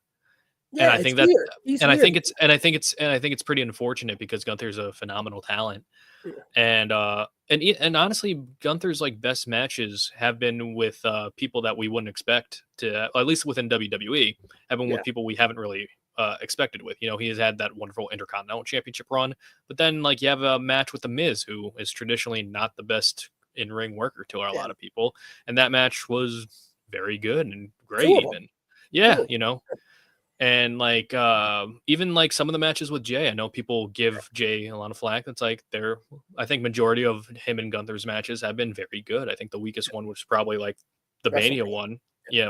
And Yeah, I it's think that, weird. He's weird. and I think it's pretty unfortunate because Gunther's a phenomenal talent. Yeah, And honestly, Gunther's like best matches have been with people that we wouldn't expect to, at least within WWE, have been with yeah, people we haven't really expected with. You know, he has had that wonderful Intercontinental Championship run, but then like you have a match with the Miz, who is traditionally not the best in ring worker to a yeah. lot of people, and that match was very good and great, Two of them. even. Yeah, Two. you know, and like even like some of the matches with Jay, I know people give Jay a lot of flack. It's like they're, I think majority of him and Gunther's matches have been very good. I think the weakest one was probably like the Mania WrestleMania. one. Yeah,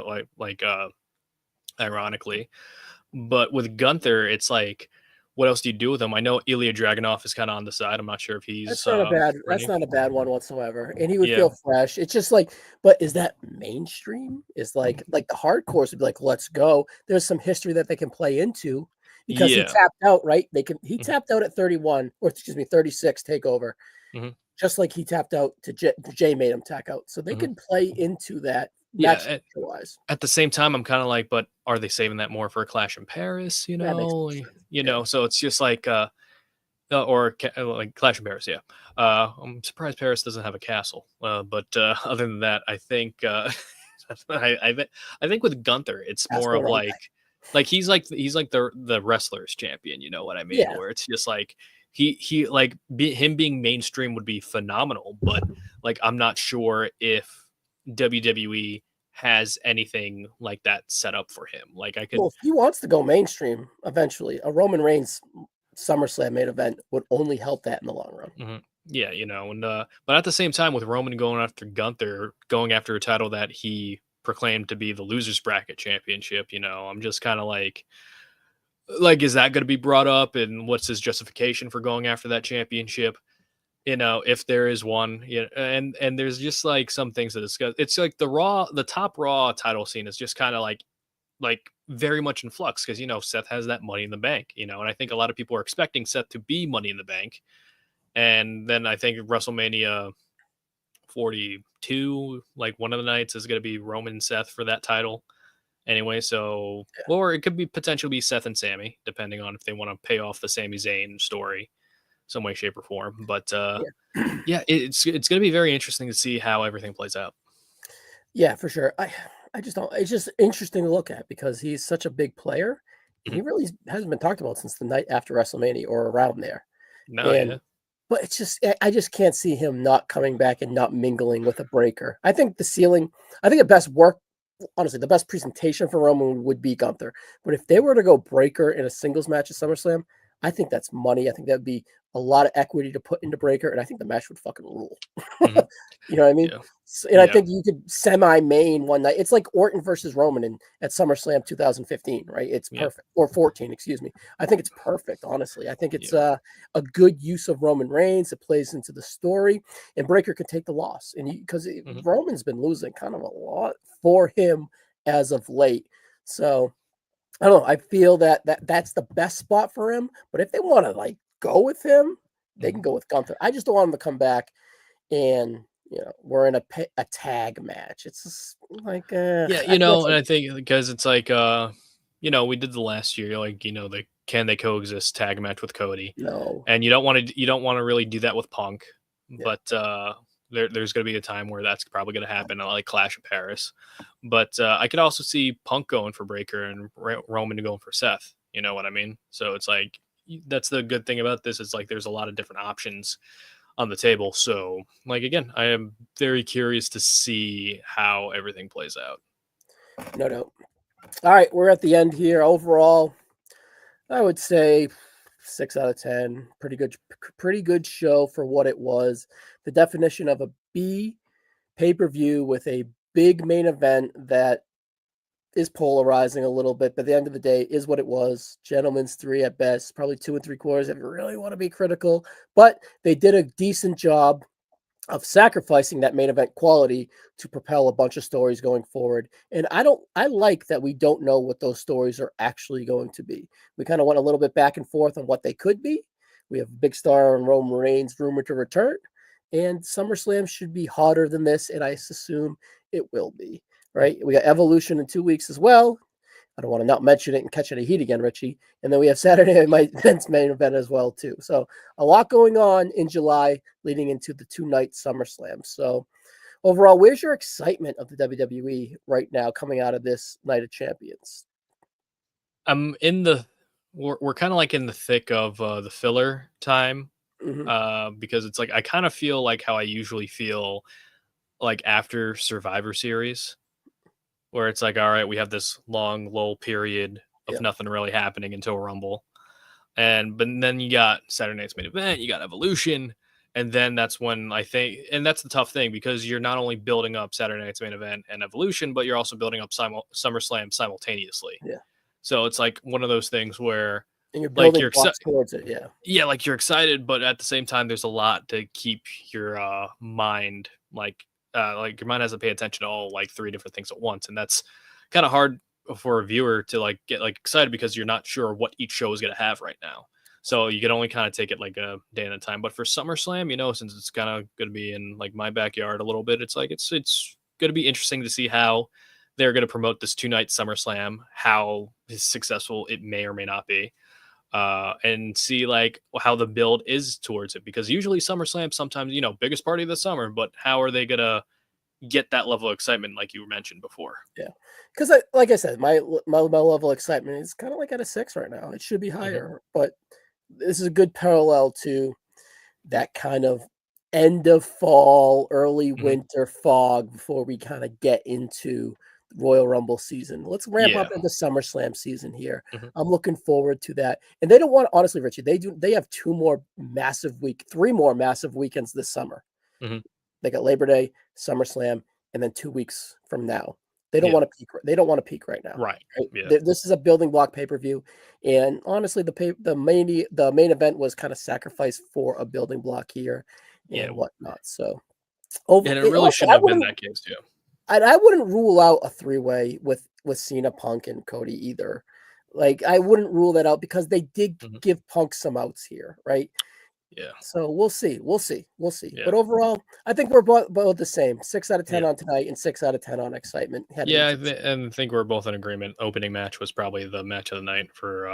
ironically. But with Gunther, it's like, what else do you do with him? I know Ilya Dragunov is kind of on the side. I'm not sure if he's That's ready. not a bad one whatsoever. And he would Yeah. feel fresh. It's just like, but is that mainstream? Is like the hardcores would be like, let's go. There's some history that they can play into because he Yeah. tapped out, right? He Hmm. tapped out at 31, or excuse me, 36 takeover, Hmm. just like he tapped out to Jay made him tap out. So they Hmm. can play into that Yeah. match wise. At the same time, I'm kind of like, but are they saving that more for a Clash in Paris? That makes more sense. Yeah. So it's just like, like Clash in Paris, yeah. I'm surprised Paris doesn't have a castle. But other than that, I think I think with Gunther, it's more Castle of Run. he's like the wrestlers champion. You know what I mean? Yeah. Where it's just like him being mainstream would be phenomenal, but like I'm not sure if WWE has anything like that set up for him. Like I could, Well, if he wants to go mainstream eventually, a Roman Reigns SummerSlam main event would only help that in the long run. mhm. Yeah, and but at the same time, with Roman going after Gunther, going after a title that he proclaimed to be the losers bracket championship, I'm just kind of like, is that going to be brought up, and what's his justification for going after that championship? If there is one, and there's just like some things to discuss. It's like the top Raw title scene is just kind of like very much in flux because Seth has that Money in the Bank, and I think a lot of people are expecting Seth to be Money in the Bank, and then I think WrestleMania 42, like one of the nights, is going to be Roman and Seth for that title anyway. So, or it could be potentially be Seth and Sammy, depending on if they want to pay off the Sami Zayn story some way, shape, or form. But Yeah. yeah, it's going to be very interesting to see how everything plays out. Yeah, for sure. I just don't. It's just interesting to look at because he's such a big player, and Mhm. he really hasn't been talked about since the night after WrestleMania or around there. No, And yeah, but it's just I just can't see him not coming back and not mingling with a breaker. I think the ceiling. I think the best work, honestly, the best presentation for Roman would be Gunther. But if they were to go breaker in a singles match at SummerSlam, I think that's money. I think that'd be a lot of equity to put into breaker, and I think the match would fucking rule. hmm, You know what I mean? yeah, And I yeah, think you could semi-main one night. It's like Orton versus Roman at SummerSlam 2015, right? It's yeah, perfect. Or 14, excuse me. I think it's perfect, honestly. I think it's yeah. a good use of Roman Reigns. It plays into the story, and Breaker could take the loss. And because Hmm. Roman's been losing kind of a lot for him as of late. So I don't know. I feel that's the best spot for him. But if they want to like go with him, they can Hmm. go with Gunther. I just don't want him to come back and we're in a tag match. It's just like Yeah, I can't and say I think because it's like we did the last year, like the can they coexist tag match with Cody, no. and you don't want to really do that with Punk, Yeah, but there's going to be a time where that's probably going to happen, like Clash of Paris. But I could also see Punk going for Breaker and Roman going for Seth. You know what I mean? So it's like that's the good thing about this. Is like there's a lot of different options on the table. So like again, I am very curious to see how everything plays out. no, no. All right, we're at the end here. Overall, I would say 6 out of 10. Pretty good show for what it was. The definition of a B pay-per-view with a big main event that is polarizing a little bit, but at the end of the day is what it was. Gentlemen's 3 at best, probably 2 3/4 if you really want to be critical, but they did a decent job of sacrificing that main event quality to propel a bunch of stories going forward. And I like that we don't know what those stories are actually going to be. We kind of went a little bit back and forth on what they could be. We have Big Star and Roman Reigns rumored to return, and SummerSlam should be hotter than this, and I assume it will be. Right? We got Evolution in 2 weeks as well. I don't want to not mention it and catch any heat again, Richie. And then we have Saturday Night's main event as well, too. So a lot going on in July leading into the 2-night SummerSlam. So overall, where's your excitement of the WWE right now coming out of this Night of Champions? I'm in the we're kind of like in the thick of the filler time, Hmm. because it's like I kind of feel like how I usually feel like after Survivor Series, where it's like, all right, we have this long lull period of Yeah. nothing really happening until Rumble. But then you got Saturday Night's main event, you got Evolution, and then that's when I think, and that's the tough thing because you're not only building up Saturday Night's main event and Evolution, but you're also building up SummerSlam simultaneously. Yeah. So it's like one of those things where, And you're like, building you're excited, blocks towards it. Yeah. yeah, like you're excited, but at the same time, there's a lot to keep your mind like your mind has to pay attention to all like three different things at once, and that's kind of hard for a viewer to like get like excited because you're not sure what each show is going to have right now. So you can only kind of take it like a day at a time. But for SummerSlam, since it's kind of going to be in like my backyard a little bit, it's like it's going to be interesting to see how they're going to promote this 2-night SummerSlam, how successful it may or may not be, and see like how the build is towards it. Because usually SummerSlam, sometimes biggest party of the summer, but how are they going to get that level of excitement like you mentioned before? Yeah. Because like I said, my level of excitement is kind of like at a 6 right now. It should be Hmm. higher, but this is a good parallel to that kind of end of fall, early Hmm. winter fog before we kind of get into Royal Rumble season. Let's ramp up Yeah. into SummerSlam season here. Hmm. I'm looking forward to that. And they don't want honestly, Richie, they have 3 more massive weekends this summer. Hmm. They got Labor Day, SummerSlam, and then 2 weeks from now. They don't Yeah. want to peak. They don't want to peak right now. Right. Right? Yeah. This is a building block pay-per-view, and honestly, the main event was kind of sacrificed for a building block here Yeah. and whatnot. So over And it it really also, shouldn't have been that case too. I wouldn't rule out a 3-way with Cena, Punk, and Cody either. Like I wouldn't rule that out because they did Hmm. give Punk some outs here, right? Yeah. So we'll see. We'll see. We'll see. Yeah. But overall, I think we're both the same. 6 out of 10 Yeah. on tonight and 6 out of 10 on excitement heading Yeah, into the and I think we're both in agreement. Opening match was probably the match of the night for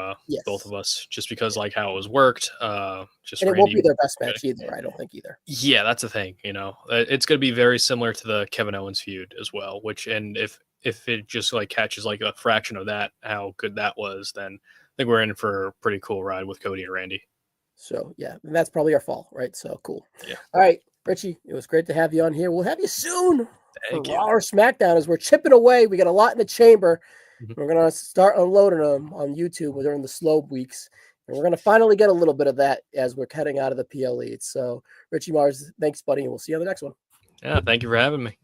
both yes. of us, just because like how it was worked. Just And it won't be Randy. their best match either, I don't think either. Yeah, that's the thing. It's going to be very similar to the Kevin Owens feud as well. Which, and if it just like catches like a fraction of that, how good that was, then I think we're in for a pretty cool ride with Cody and Randy. So yeah, and that's probably our fall, right? So cool. Yeah, All right, Richie, it was great to have you on here. We'll have you soon for thank you. Raw or SmackDown as we're chipping away. We got a lot in the chamber. Mhm. We're gonna start unloading them on YouTube during the slow weeks. And we're gonna finally get a little bit of that as we're heading out of the PLE. So Richie Mars, thanks, buddy, and we'll see you on the next one. Yeah, thank you for having me.